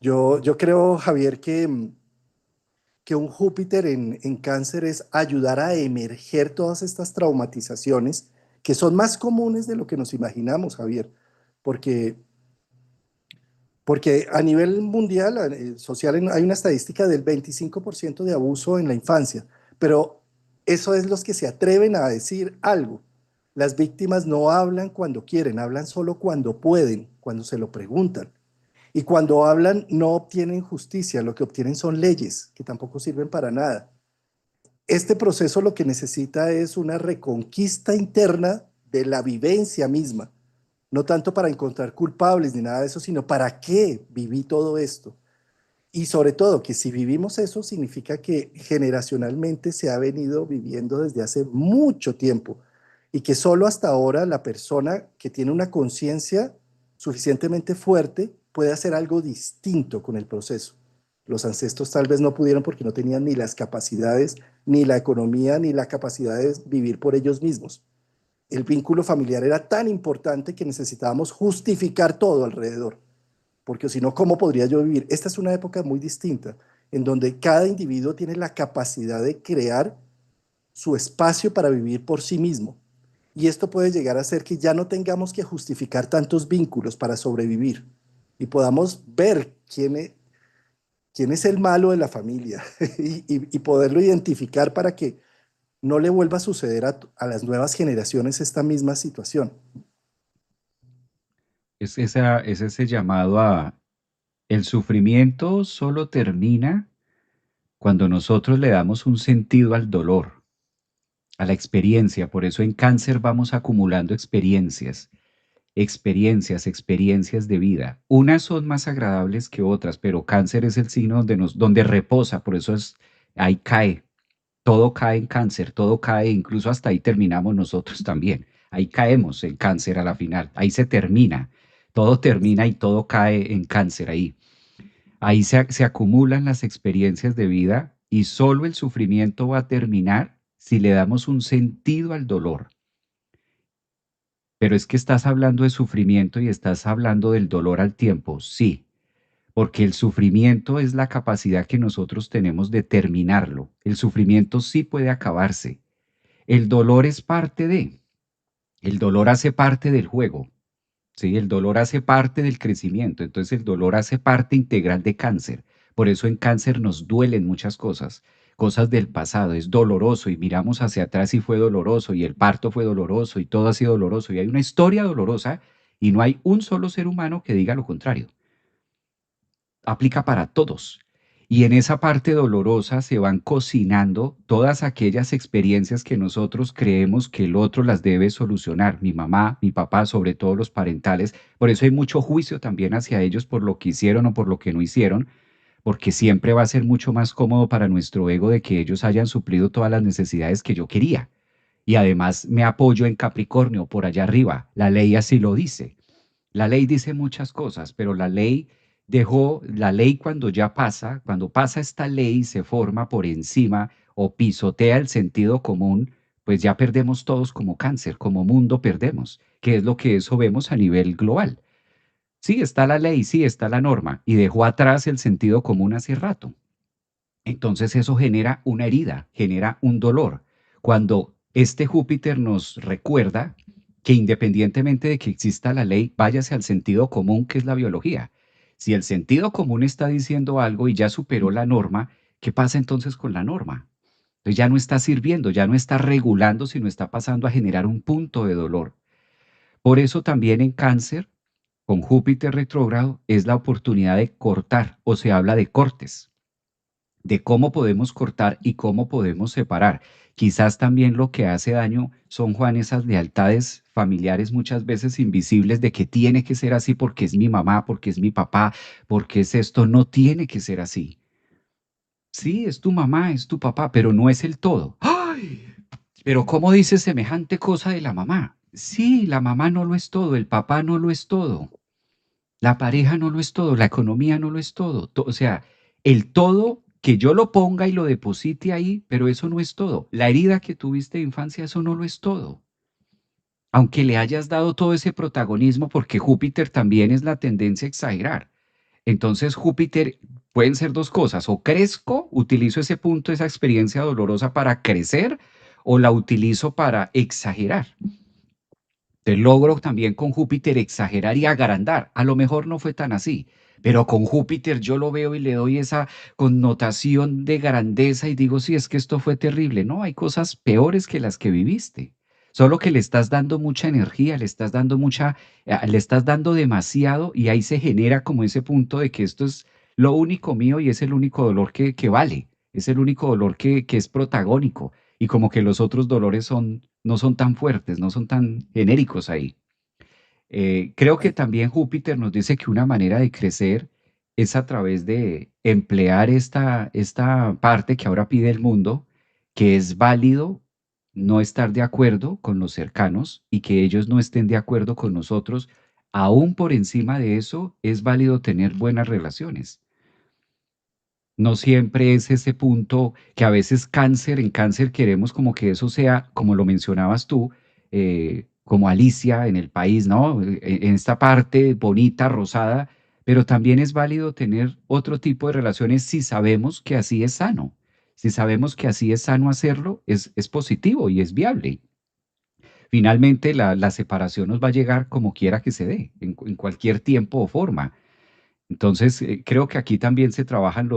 yo creo, Javier, que un Júpiter en cáncer es ayudar a emerger todas estas traumatizaciones que son más comunes de lo que nos imaginamos, Javier, porque, porque a nivel mundial, social, hay una estadística del 25% de abuso en la infancia, pero eso es los que se atreven a decir algo. Las víctimas no hablan cuando quieren, hablan solo cuando pueden, cuando se lo preguntan. Y cuando hablan no obtienen justicia, lo que obtienen son leyes que tampoco sirven para nada. Este proceso lo que necesita es una reconquista interna de la vivencia misma, no tanto para encontrar culpables ni nada de eso, sino para qué viví todo esto. Y sobre todo que si vivimos eso significa que generacionalmente se ha venido viviendo desde hace mucho tiempo y que solo hasta ahora la persona que tiene una conciencia suficientemente fuerte puede hacer algo distinto con el proceso. Los ancestros tal vez no pudieron porque no tenían ni las capacidades, ni la economía, ni la capacidad de vivir por ellos mismos. El vínculo familiar era tan importante que necesitábamos justificar todo alrededor, porque si no, ¿cómo podría yo vivir? Esta es una época muy distinta, en donde cada individuo tiene la capacidad de crear su espacio para vivir por sí mismo. Y esto puede llegar a hacer que ya no tengamos que justificar tantos vínculos para sobrevivir y podamos ver quién es el malo de la familia y poderlo identificar para que no le vuelva a suceder a las nuevas generaciones esta misma situación. Es ese llamado a el sufrimiento solo termina cuando nosotros le damos un sentido al dolor, a la experiencia. Por eso en cáncer vamos acumulando experiencias, experiencias de vida. Unas son más agradables que otras, pero cáncer es el signo donde reposa, por eso es, ahí cae, todo cae en cáncer, todo cae, incluso hasta ahí terminamos nosotros también. Ahí caemos en cáncer a la final, ahí se termina, todo termina y todo cae en cáncer ahí. Ahí se acumulan las experiencias de vida y solo el sufrimiento va a terminar si le damos un sentido al dolor. Pero es que estás hablando de sufrimiento y estás hablando del dolor al tiempo, sí, porque el sufrimiento es la capacidad que nosotros tenemos de terminarlo. El sufrimiento sí puede acabarse. El dolor es parte de, el dolor hace parte del juego, ¿sí? El dolor hace parte del crecimiento, entonces el dolor hace parte integral de cáncer. Por eso en cáncer nos duelen muchas cosas, cosas del pasado, es doloroso y miramos hacia atrás y fue doloroso y el parto fue doloroso y todo ha sido doloroso y hay una historia dolorosa y no hay un solo ser humano que diga lo contrario. Aplica para todos. Y en esa parte dolorosa se van cocinando todas aquellas experiencias que nosotros creemos que el otro las debe solucionar, mi mamá, mi papá, sobre todo los parentales. Por eso hay mucho juicio también hacia ellos por lo que hicieron o por lo que no hicieron, porque siempre va a ser mucho más cómodo para nuestro ego de que ellos hayan suplido todas las necesidades que yo quería. Y además me apoyo en Capricornio, por allá arriba. La ley así lo dice. La ley dice muchas cosas, pero la ley cuando ya pasa, cuando pasa esta ley y se forma por encima o pisotea el sentido común, pues ya perdemos todos como cáncer, como mundo perdemos, que es lo que eso vemos a nivel global. Sí, está la ley, sí, está la norma, y dejó atrás el sentido común hace rato. Entonces eso genera una herida, genera un dolor. Cuando este Júpiter nos recuerda que independientemente de que exista la ley, váyase al sentido común, que es la biología. Si el sentido común está diciendo algo y ya superó la norma, ¿qué pasa entonces con la norma? Entonces ya no está sirviendo, ya no está regulando, sino está pasando a generar un punto de dolor. Por eso también en cáncer, con Júpiter retrógrado, es la oportunidad de cortar o se habla de cortes de cómo podemos cortar y cómo podemos separar. Quizás también lo que hace daño son, Juan, esas lealtades familiares muchas veces invisibles de que tiene que ser así porque es mi mamá, porque es mi papá, porque es esto, no tiene que ser así. Sí, es tu mamá, es tu papá, pero no es el todo. ¡Ay! Pero ¿cómo dices semejante cosa de la mamá? Sí, la mamá no lo es todo, el papá no lo es todo. La pareja no lo es todo, la economía no lo es todo. O sea, el todo que yo lo ponga y lo deposite ahí, pero eso no es todo. La herida que tuviste de infancia, eso no lo es todo. Aunque le hayas dado todo ese protagonismo, porque Júpiter también es la tendencia a exagerar. Entonces, Júpiter pueden ser dos cosas, o crezco, utilizo ese punto, esa experiencia dolorosa para crecer, o la utilizo para exagerar. Te logro también con Júpiter exagerar y agrandar. A lo mejor no fue tan así, pero con Júpiter yo lo veo y le doy esa connotación de grandeza y digo, sí, es que esto fue terrible. No, hay cosas peores que las que viviste. Solo que le estás dando mucha energía, le estás dando demasiado y ahí se genera como ese punto de que esto es lo único mío y es el único dolor que vale, es el único dolor que es protagónico y como que los otros dolores no son tan fuertes, no son tan genéricos ahí. Creo que Ay, también Júpiter nos dice que una manera de crecer es a través de emplear esta parte que ahora pide el mundo, que es válido no estar de acuerdo con los cercanos y que ellos no estén de acuerdo con nosotros. Aún por encima de eso, es válido tener buenas relaciones. No siempre es ese punto que a veces en cáncer queremos como que eso sea, como lo mencionabas tú, como Alicia en el país, ¿no? En esta parte bonita, rosada, pero también es válido tener otro tipo de relaciones si sabemos que así es sano. Si sabemos que así es sano hacerlo, es positivo y es viable. Finalmente, la separación nos va a llegar como quiera que se dé, en cualquier tiempo o forma. Entonces, creo que aquí también se trabajan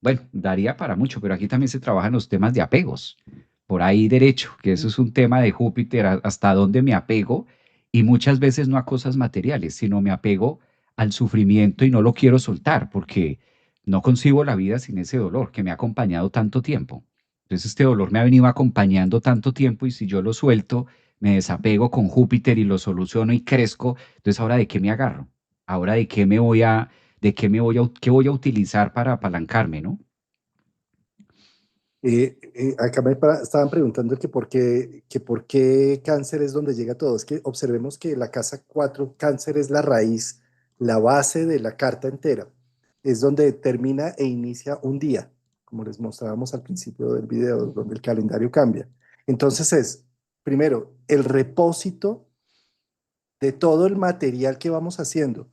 bueno, daría para mucho, pero aquí también se trabajan los temas de apegos. Por ahí derecho, que eso es un tema de Júpiter, hasta dónde me apego, y muchas veces no a cosas materiales, sino me apego al sufrimiento y no lo quiero soltar, porque no concibo la vida sin ese dolor que me ha acompañado tanto tiempo. Entonces, este dolor me ha venido acompañando tanto tiempo y si yo lo suelto, me desapego con Júpiter y lo soluciono y crezco, entonces ahora de qué me agarro, ahora de qué me voy a qué voy a utilizar para apalancarme, ¿no? acá estaban preguntando que por qué cáncer es donde llega todo. Es que observemos que la casa 4 cáncer es la raíz, la base de la carta entera. Es donde termina e inicia un día. como les mostrábamos al principio del video, donde el calendario cambia. Entonces es, primero, el repósito de todo el material que vamos haciendo.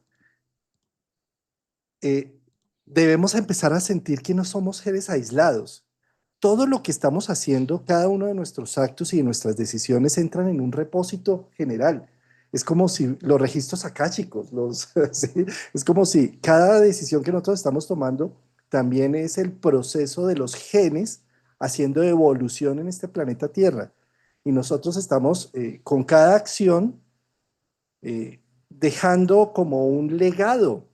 Eh, Debemos empezar a sentir que no somos seres aislados. Todo lo que estamos haciendo, cada uno de nuestros actos y de nuestras decisiones entran en un repósito general. Es como si los registros akáshicos, ¿sí? Es como si cada decisión que nosotros estamos tomando también es el proceso de los genes haciendo evolución en este planeta Tierra. Y nosotros estamos con cada acción dejando como un legado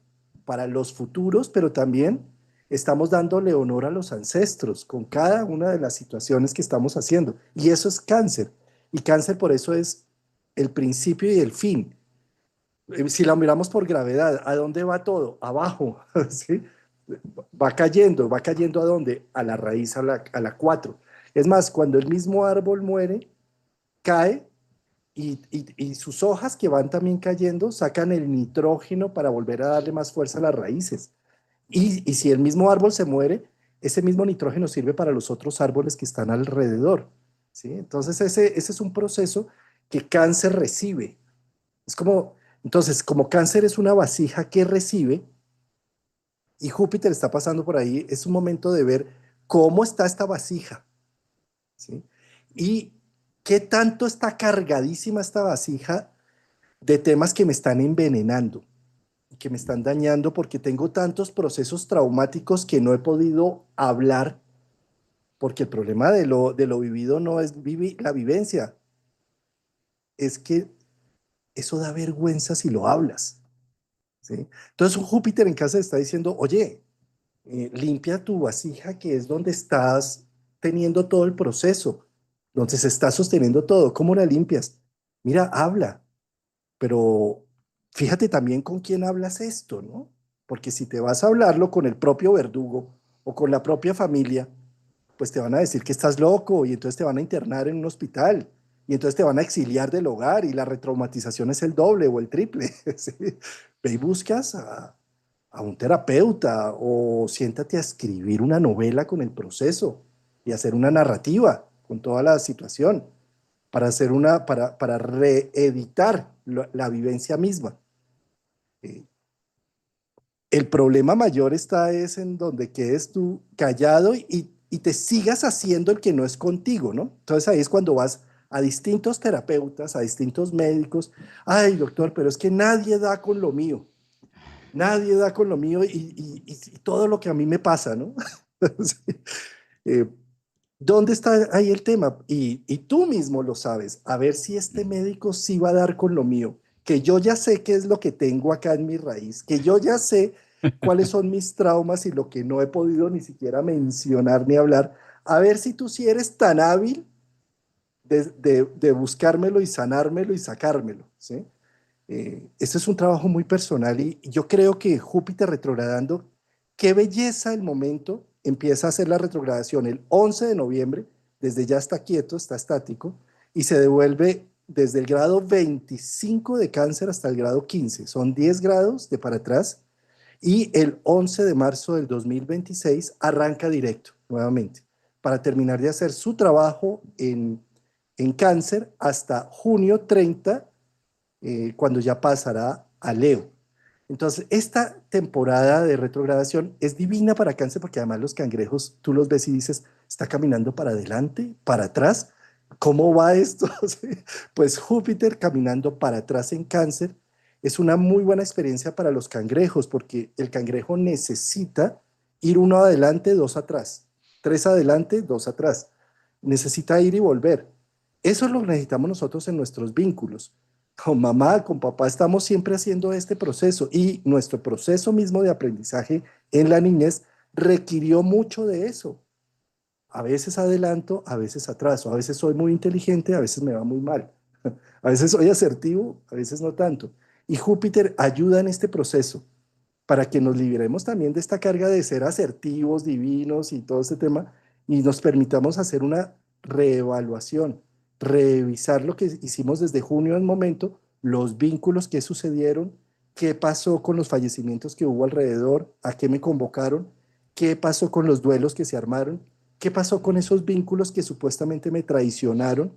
para los futuros, pero también estamos dándole honor a los ancestros con cada una de las situaciones que estamos haciendo. Y eso es cáncer. Y cáncer por eso es el principio y el fin. Si la miramos por gravedad, ¿a dónde va todo? Abajo, ¿sí? Va cayendo ¿a dónde? A la raíz, a la 4. Es más, cuando el mismo árbol muere, cae y sus hojas que van también cayendo sacan el nitrógeno para volver a darle más fuerza a las raíces. Y si el mismo árbol se muere, ese mismo nitrógeno sirve para los otros árboles que están alrededor. ¿Sí? Entonces ese es un proceso que cáncer recibe. Es como, entonces, como cáncer es una vasija que recibe y Júpiter está pasando por ahí, es un momento de ver cómo está esta vasija. ¿Sí? Y qué tanto está cargadísima esta vasija de temas que me están envenenando, que me están dañando porque tengo tantos procesos traumáticos que no he podido hablar, porque el problema de lo vivido no es la vivencia, es que eso da vergüenza si lo hablas. ¿Sí? Entonces un Júpiter en casa está diciendo, oye, limpia tu vasija que es donde estás teniendo todo el proceso, donde se está sosteniendo todo. ¿Cómo la limpias? Mira, habla, pero fíjate también con quién hablas esto, ¿no? Porque si te vas a hablarlo con el propio verdugo o con la propia familia, pues te van a decir que estás loco y entonces te van a internar en un hospital y entonces te van a exiliar del hogar y la retraumatización es el doble o el triple. ¿Sí? Ve y buscas a un terapeuta o siéntate a escribir una novela con el proceso y hacer una narrativa con toda la situación para reeditar la vivencia misma. Eh, el problema mayor está es en donde quedes tú callado y te sigas haciendo el que no es contigo, ¿no? Entonces ahí es cuando vas a distintos terapeutas, a distintos médicos. Ay, doctor, pero es que nadie da con lo mío. Nadie da con lo mío y todo lo que a mí me pasa, ¿no? Sí. Eh, ¿Dónde está ahí el tema? Y tú mismo lo sabes. A ver si este médico sí va a dar con lo mío, que yo ya sé qué es lo que tengo acá en mi raíz, que yo ya sé cuáles son mis traumas y lo que no he podido ni siquiera mencionar ni hablar. A ver si tú sí eres tan hábil de buscármelo y sanármelo y sacármelo, ¿sí? Este es un trabajo muy personal y yo creo que Júpiter retrogradando, qué belleza el momento, empieza a hacer la retrogradación el 11 de noviembre, desde ya está quieto, está estático, y se devuelve desde el grado 25 de cáncer hasta el grado 15, son 10 grados de para atrás, y el 11 de marzo del 2026 arranca directo nuevamente para terminar de hacer su trabajo en cáncer hasta junio 30 cuando ya pasará a Leo. Entonces, esta temporada de retrogradación es divina para Cáncer porque además los cangrejos, tú los ves y dices, está caminando para adelante, para atrás. ¿Cómo va esto? Sí. Pues Júpiter caminando para atrás en Cáncer es una muy buena experiencia para los cangrejos porque el cangrejo necesita ir uno adelante, dos atrás, tres adelante, dos atrás. Necesita ir y volver. Eso lo necesitamos nosotros en nuestros vínculos. Con mamá, con papá, estamos siempre haciendo este proceso y nuestro proceso mismo de aprendizaje en la niñez requirió mucho de eso. A veces adelanto, a veces atraso, a veces soy muy inteligente, a veces me va muy mal, a veces soy asertivo, a veces no tanto. Y Júpiter ayuda en este proceso para que nos liberemos también de esta carga de ser asertivos, divinos y todo este tema y nos permitamos hacer una reevaluación, revisar lo que hicimos desde junio al momento, los vínculos que sucedieron, qué pasó con los fallecimientos que hubo alrededor, a qué me convocaron ¿Qué pasó con los duelos que se armaron? ¿Qué pasó con esos vínculos que supuestamente me traicionaron?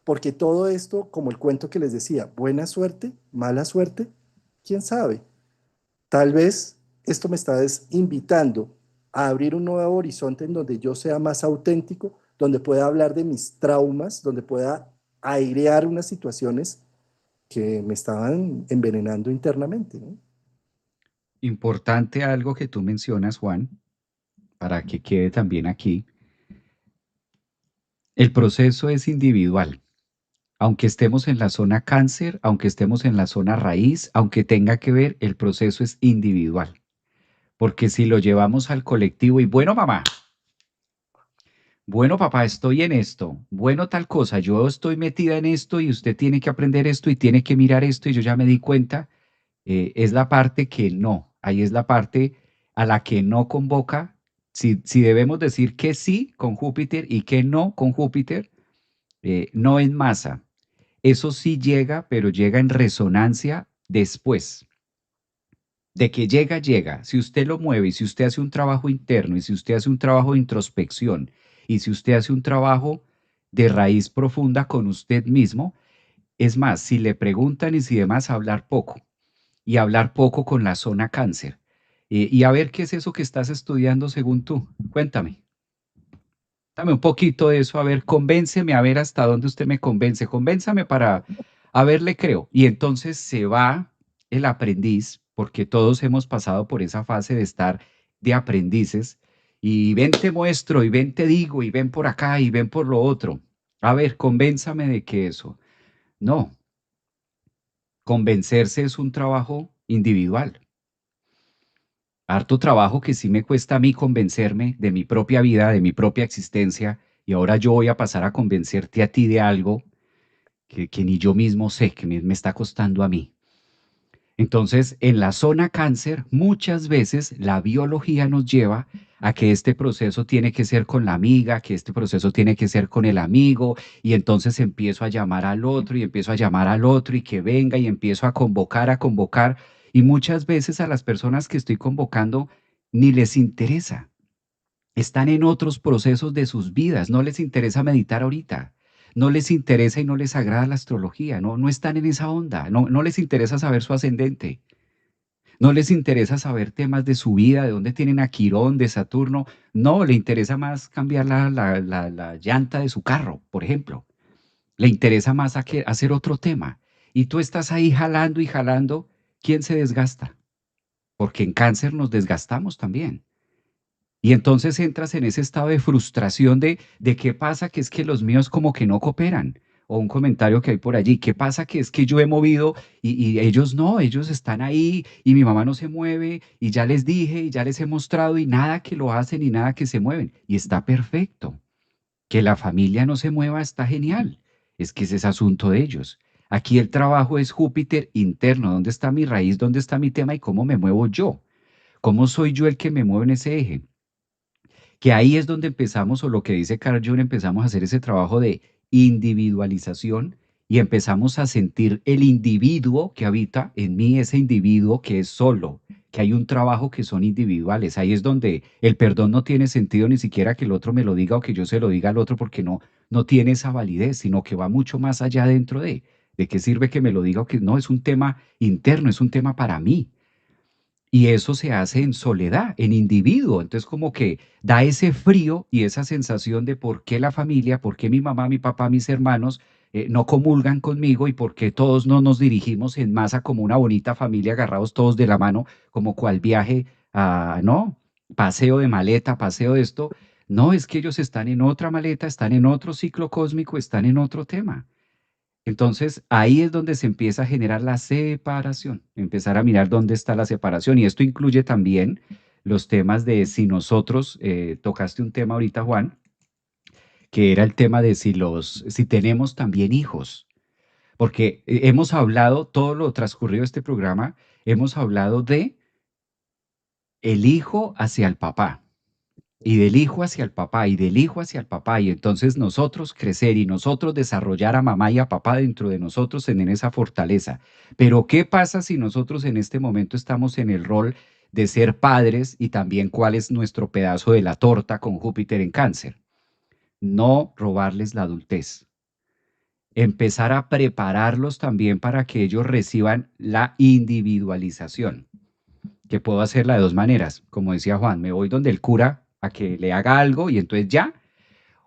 Porque todo esto, como el cuento que les decía, buena suerte, mala suerte, quién sabe. Tal vez esto me está invitando a abrir un nuevo horizonte en donde yo sea más auténtico, donde pueda hablar de mis traumas, donde pueda airear unas situaciones que me estaban envenenando internamente, ¿no? Importante algo que tú mencionas, Juan, para que quede también aquí. El proceso es individual. Aunque estemos en la zona cáncer, aunque estemos en la zona raíz, aunque tenga que ver, el proceso es individual. Porque si lo llevamos al colectivo y bueno, mamá, bueno, papá, estoy en esto, bueno, tal cosa, yo estoy metida en esto y usted tiene que aprender esto y tiene que mirar esto y yo ya me di cuenta, es la parte que no, ahí es la parte a la que no convoca. Si debemos decir que sí con Júpiter y que no con Júpiter, no en masa. Eso sí llega, pero llega en resonancia después. De que llega, llega. Si usted lo mueve y si usted hace un trabajo interno y si usted hace un trabajo de introspección y si usted hace un trabajo de raíz profunda con usted mismo, es más, si le preguntan y si demás, hablar poco y hablar poco con la zona cáncer. Y a ver qué es eso que estás estudiando según tú. Cuéntame. Dame un poquito de eso, a ver, convénceme, a ver hasta dónde usted me convence, convénzame para, a ver, le creo. Y entonces se va el aprendiz, porque todos hemos pasado por esa fase de estar de aprendices, y ven te muestro, y ven te digo, y ven por acá, y ven por lo otro. A ver, convénzame de que eso. No, convencerse es un trabajo individual. Harto trabajo que sí me cuesta a mí convencerme de mi propia vida, de mi propia existencia, y ahora yo voy a pasar a convencerte a ti de algo que ni yo mismo sé, que me está costando a mí. Entonces, en la zona cáncer, muchas veces la biología nos lleva a que este proceso tiene que ser con la amiga, que este proceso tiene que ser con el amigo, y entonces empiezo a llamar al otro y empiezo a llamar al otro y que venga y empiezo a convocar, y muchas veces a las personas que estoy convocando ni les interesa. Están en otros procesos de sus vidas, no les interesa meditar ahorita, no les interesa y no les agrada la astrología, no están en esa onda, no les interesa saber su ascendente, no les interesa saber temas de su vida, de dónde tienen a Quirón, de Saturno, no, le interesa más cambiar la llanta de su carro, por ejemplo, le interesa más hacer otro tema. Y tú estás ahí jalando y jalando, ¿quién se desgasta? Porque en cáncer nos desgastamos también. Y entonces entras en ese estado de frustración de qué pasa, que es que los míos como que no cooperan. O un comentario que hay por allí, ¿qué pasa? Que es que yo he movido y ellos no, ellos están ahí y mi mamá no se mueve y ya les dije y ya les he mostrado y nada que lo hacen y nada que se mueven. Y está perfecto. Que la familia no se mueva está genial. Es que ese es asunto de ellos. Aquí el trabajo es Júpiter interno. ¿Dónde está mi raíz? ¿Dónde está mi tema? ¿Y cómo me muevo yo? ¿Cómo soy yo el que me mueve en ese eje? Que ahí es donde empezamos, o lo que dice Carl Jung, empezamos a hacer ese trabajo de individualización y empezamos a sentir el individuo que habita en mí, ese individuo que es solo, que hay un trabajo que son individuales. Ahí es donde el perdón no tiene sentido ni siquiera que el otro me lo diga o que yo se lo diga al otro porque no tiene esa validez, sino que va mucho más allá dentro de qué sirve que me lo diga o que no, es un tema interno, es un tema para mí. Y eso se hace en soledad, en individuo. Entonces como que da ese frío y esa sensación de por qué la familia, por qué mi mamá, mi papá, mis hermanos no comulgan conmigo y por qué todos no nos dirigimos en masa como una bonita familia agarrados todos de la mano, como cual viaje a, ¿no? Paseo de maleta, paseo de esto. No, es que ellos están en otra maleta, están en otro ciclo cósmico, están en otro tema. Entonces, ahí es donde se empieza a generar la separación, empezar a mirar dónde está la separación. Y esto incluye también los temas de si nosotros, tocaste un tema ahorita, Juan, que era el tema de si tenemos también hijos, porque hemos hablado, todo lo transcurrido de este programa, hemos hablado de el hijo hacia el papá y del hijo hacia el papá y del hijo hacia el papá y entonces nosotros crecer y nosotros desarrollar a mamá y a papá dentro de nosotros en esa fortaleza. Pero ¿qué pasa si nosotros en este momento estamos en el rol de ser padres y también cuál es nuestro pedazo de la torta con Júpiter en Cáncer. No robarles la adultez. Empezar a prepararlos también para que ellos reciban la individualización, que puedo hacerla de dos maneras. Como decía Juan, me voy donde el cura a que le haga algo y entonces ya,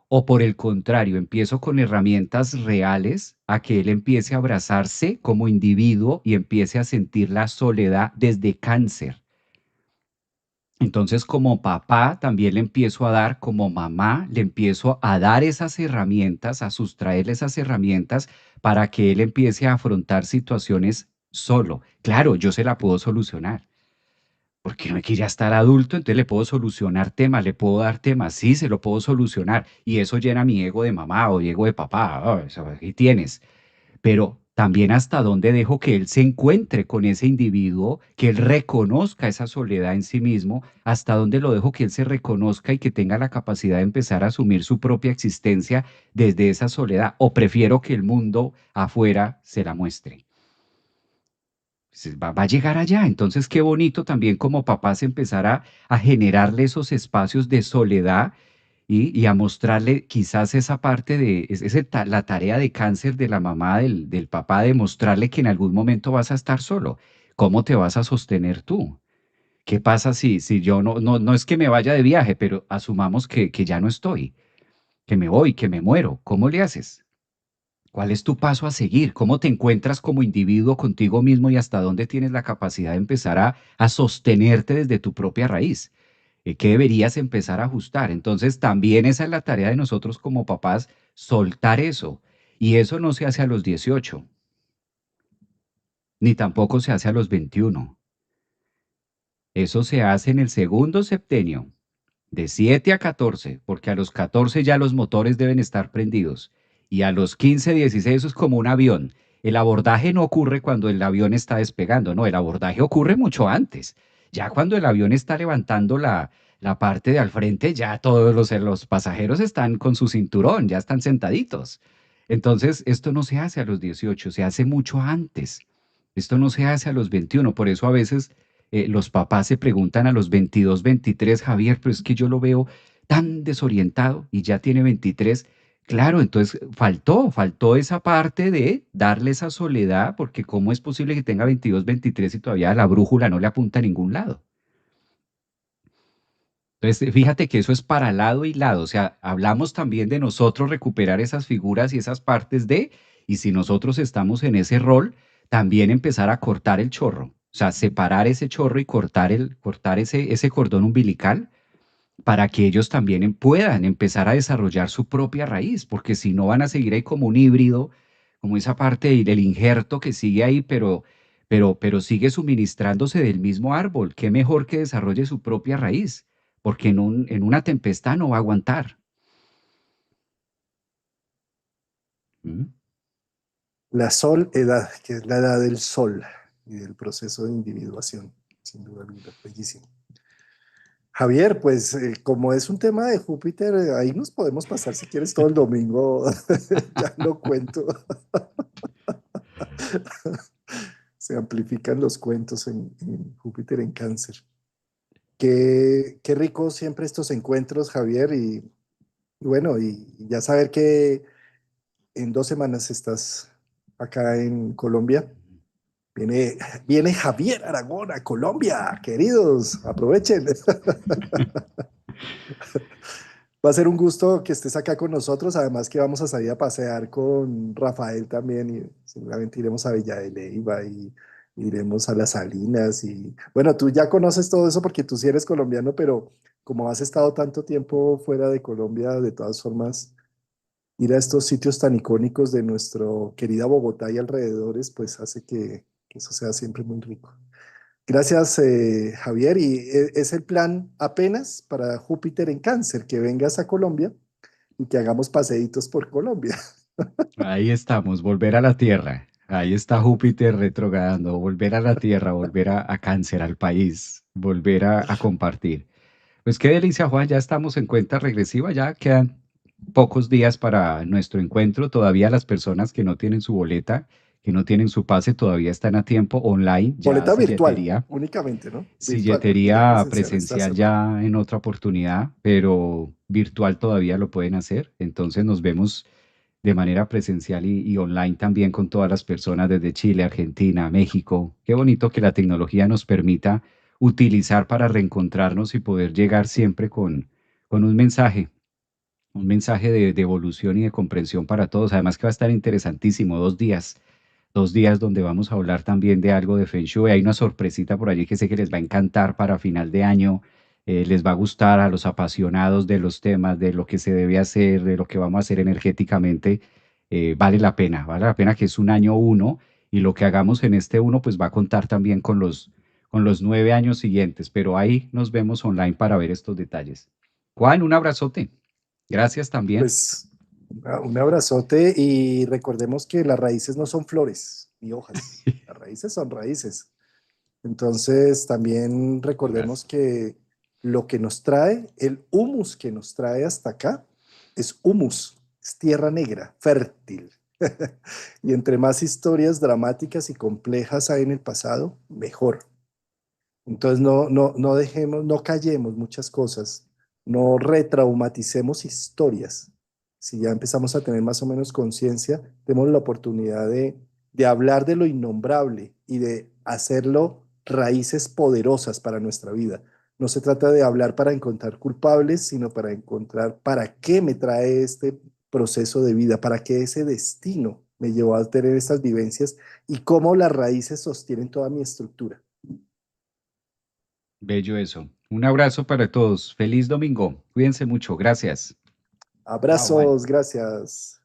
o por el contrario, empiezo con herramientas reales a que él empiece a abrazarse como individuo y empiece a sentir la soledad desde Cáncer. Entonces, como papá, también le empiezo a dar, como mamá, le empiezo a dar esas herramientas, a sustraerle esas herramientas para que él empiece a afrontar situaciones solo. Claro, yo se la puedo solucionar, porque no quiere estar adulto, entonces le puedo solucionar temas, le puedo dar temas, sí, se lo puedo solucionar. Y eso llena mi ego de mamá o ego de papá. Oh, eso, aquí tienes, pero también hasta dónde dejo que él se encuentre con ese individuo, que él reconozca esa soledad en sí mismo, hasta dónde lo dejo que él se reconozca y que tenga la capacidad de empezar a asumir su propia existencia desde esa soledad, o prefiero que el mundo afuera se la muestre. Va a llegar allá. Entonces, qué bonito también como papás empezar a generarle esos espacios de soledad y a mostrarle quizás esa parte de, la tarea de Cáncer de la mamá, del papá, de mostrarle que en algún momento vas a estar solo. ¿Cómo te vas a sostener tú? ¿Qué pasa si yo no es que me vaya de viaje, pero asumamos que ya no estoy, que me voy, que me muero? ¿Cómo le haces? ¿Cuál es tu paso a seguir? ¿Cómo te encuentras como individuo contigo mismo y hasta dónde tienes la capacidad de empezar a sostenerte desde tu propia raíz? ¿Qué deberías empezar a ajustar? Entonces, también esa es la tarea de nosotros como papás, soltar eso. Y eso no se hace a los 18, ni tampoco se hace a los 21. Eso se hace en el segundo septenio, de 7 a 14, porque a los 14 ya los motores deben estar prendidos. Y a los 15, 16 eso es como un avión. El abordaje no ocurre cuando el avión está despegando, no, el abordaje ocurre mucho antes. Ya cuando el avión está levantando la parte de al frente, ya todos los pasajeros están con su cinturón, ya están sentaditos. Entonces, esto no se hace a los 18, se hace mucho antes. Esto no se hace a los 21, por eso a veces los papás se preguntan a los 22, 23, Javier, pero es que yo lo veo tan desorientado y ya tiene 23. Claro, entonces faltó esa parte de darle esa soledad, porque ¿cómo es posible que tenga 22, 23 y todavía la brújula no le apunta a ningún lado? Entonces, fíjate que eso es para lado y lado, o sea, hablamos también de nosotros recuperar esas figuras y esas partes de, y si nosotros estamos en ese rol, también empezar a cortar el chorro, o sea, separar ese chorro y cortar ese cordón umbilical para que ellos también puedan empezar a desarrollar su propia raíz, porque si no van a seguir ahí como un híbrido, como esa parte del injerto que sigue ahí, pero sigue suministrándose del mismo árbol. Qué mejor que desarrolle su propia raíz, porque en una tempestad no va a aguantar. ¿Mm? La sol edad, que es la edad del sol y del proceso de individuación, sin duda alguna, bellísimo. Javier, pues como es un tema de Júpiter, ahí nos podemos pasar si quieres todo el domingo, ya lo cuento. Se amplifican los cuentos en Júpiter en Cáncer. Qué rico siempre estos encuentros, Javier, y bueno, y ya saber que en 2 semanas estás acá en Colombia. Viene, viene Javier Aragón a Colombia, queridos, aprovechen. Va a ser un gusto que estés acá con nosotros, además que vamos a salir a pasear con Rafael también y seguramente iremos a Villa de Leyva y iremos a las Salinas y bueno, tú ya conoces todo eso porque tú sí eres colombiano, pero como has estado tanto tiempo fuera de Colombia, de todas formas, ir a estos sitios tan icónicos de nuestro querida Bogotá y alrededores, pues hace que eso sea siempre muy rico. Gracias, Javier. Y es el plan apenas para Júpiter en Cáncer, que vengas a Colombia y que hagamos paseitos por Colombia. Ahí estamos, volver a la Tierra. Ahí está Júpiter retrogradando, volver a la Tierra, volver a Cáncer, al país, volver a compartir. Pues qué delicia, Juan, ya estamos en cuenta regresiva, ya quedan pocos días para nuestro encuentro. Todavía las personas que no tienen su boleta, que no tienen su pase todavía están a tiempo online, ya Boleta virtual, únicamente, ¿no? Virtual, porque ya silletería presencial está presencial cerrado. ya en otra oportunidad, pero virtual todavía lo pueden hacer. Entonces nos vemos de manera presencial y online también con todas las personas desde Chile, Argentina, México. Qué bonito que la tecnología nos permita utilizar para reencontrarnos y poder llegar siempre con un mensaje de evolución y de comprensión para todos. Además que va a estar interesantísimo, 2 días donde vamos a hablar también de algo de Feng Shui. Hay una sorpresita por allí que sé que les va a encantar para final de año. Les va a gustar a los apasionados de los temas, de lo que se debe hacer, de lo que vamos a hacer energéticamente. Vale la pena que es un año uno y lo que hagamos en este uno pues va a contar también con los 9 años siguientes, pero ahí nos vemos online para ver estos detalles. Juan, un abrazote. Gracias también. Pues un abrazote y recordemos que las raíces no son flores ni hojas, las raíces son raíces. Entonces también recordemos que lo que nos trae, el humus que nos trae hasta acá, es humus, es tierra negra, fértil. Y entre más historias dramáticas y complejas hay en el pasado, mejor. Entonces no dejemos, no callemos muchas cosas, no retraumaticemos historias. Si ya empezamos a tener más o menos conciencia, tenemos la oportunidad de hablar de lo innombrable y de hacerlo raíces poderosas para nuestra vida. No se trata de hablar para encontrar culpables, sino para encontrar para qué me trae este proceso de vida, para qué ese destino me llevó a tener estas vivencias y cómo las raíces sostienen toda mi estructura. Bello eso. Un abrazo para todos. Feliz domingo. Cuídense mucho. Gracias. Chao, Juan. Abrazos, gracias.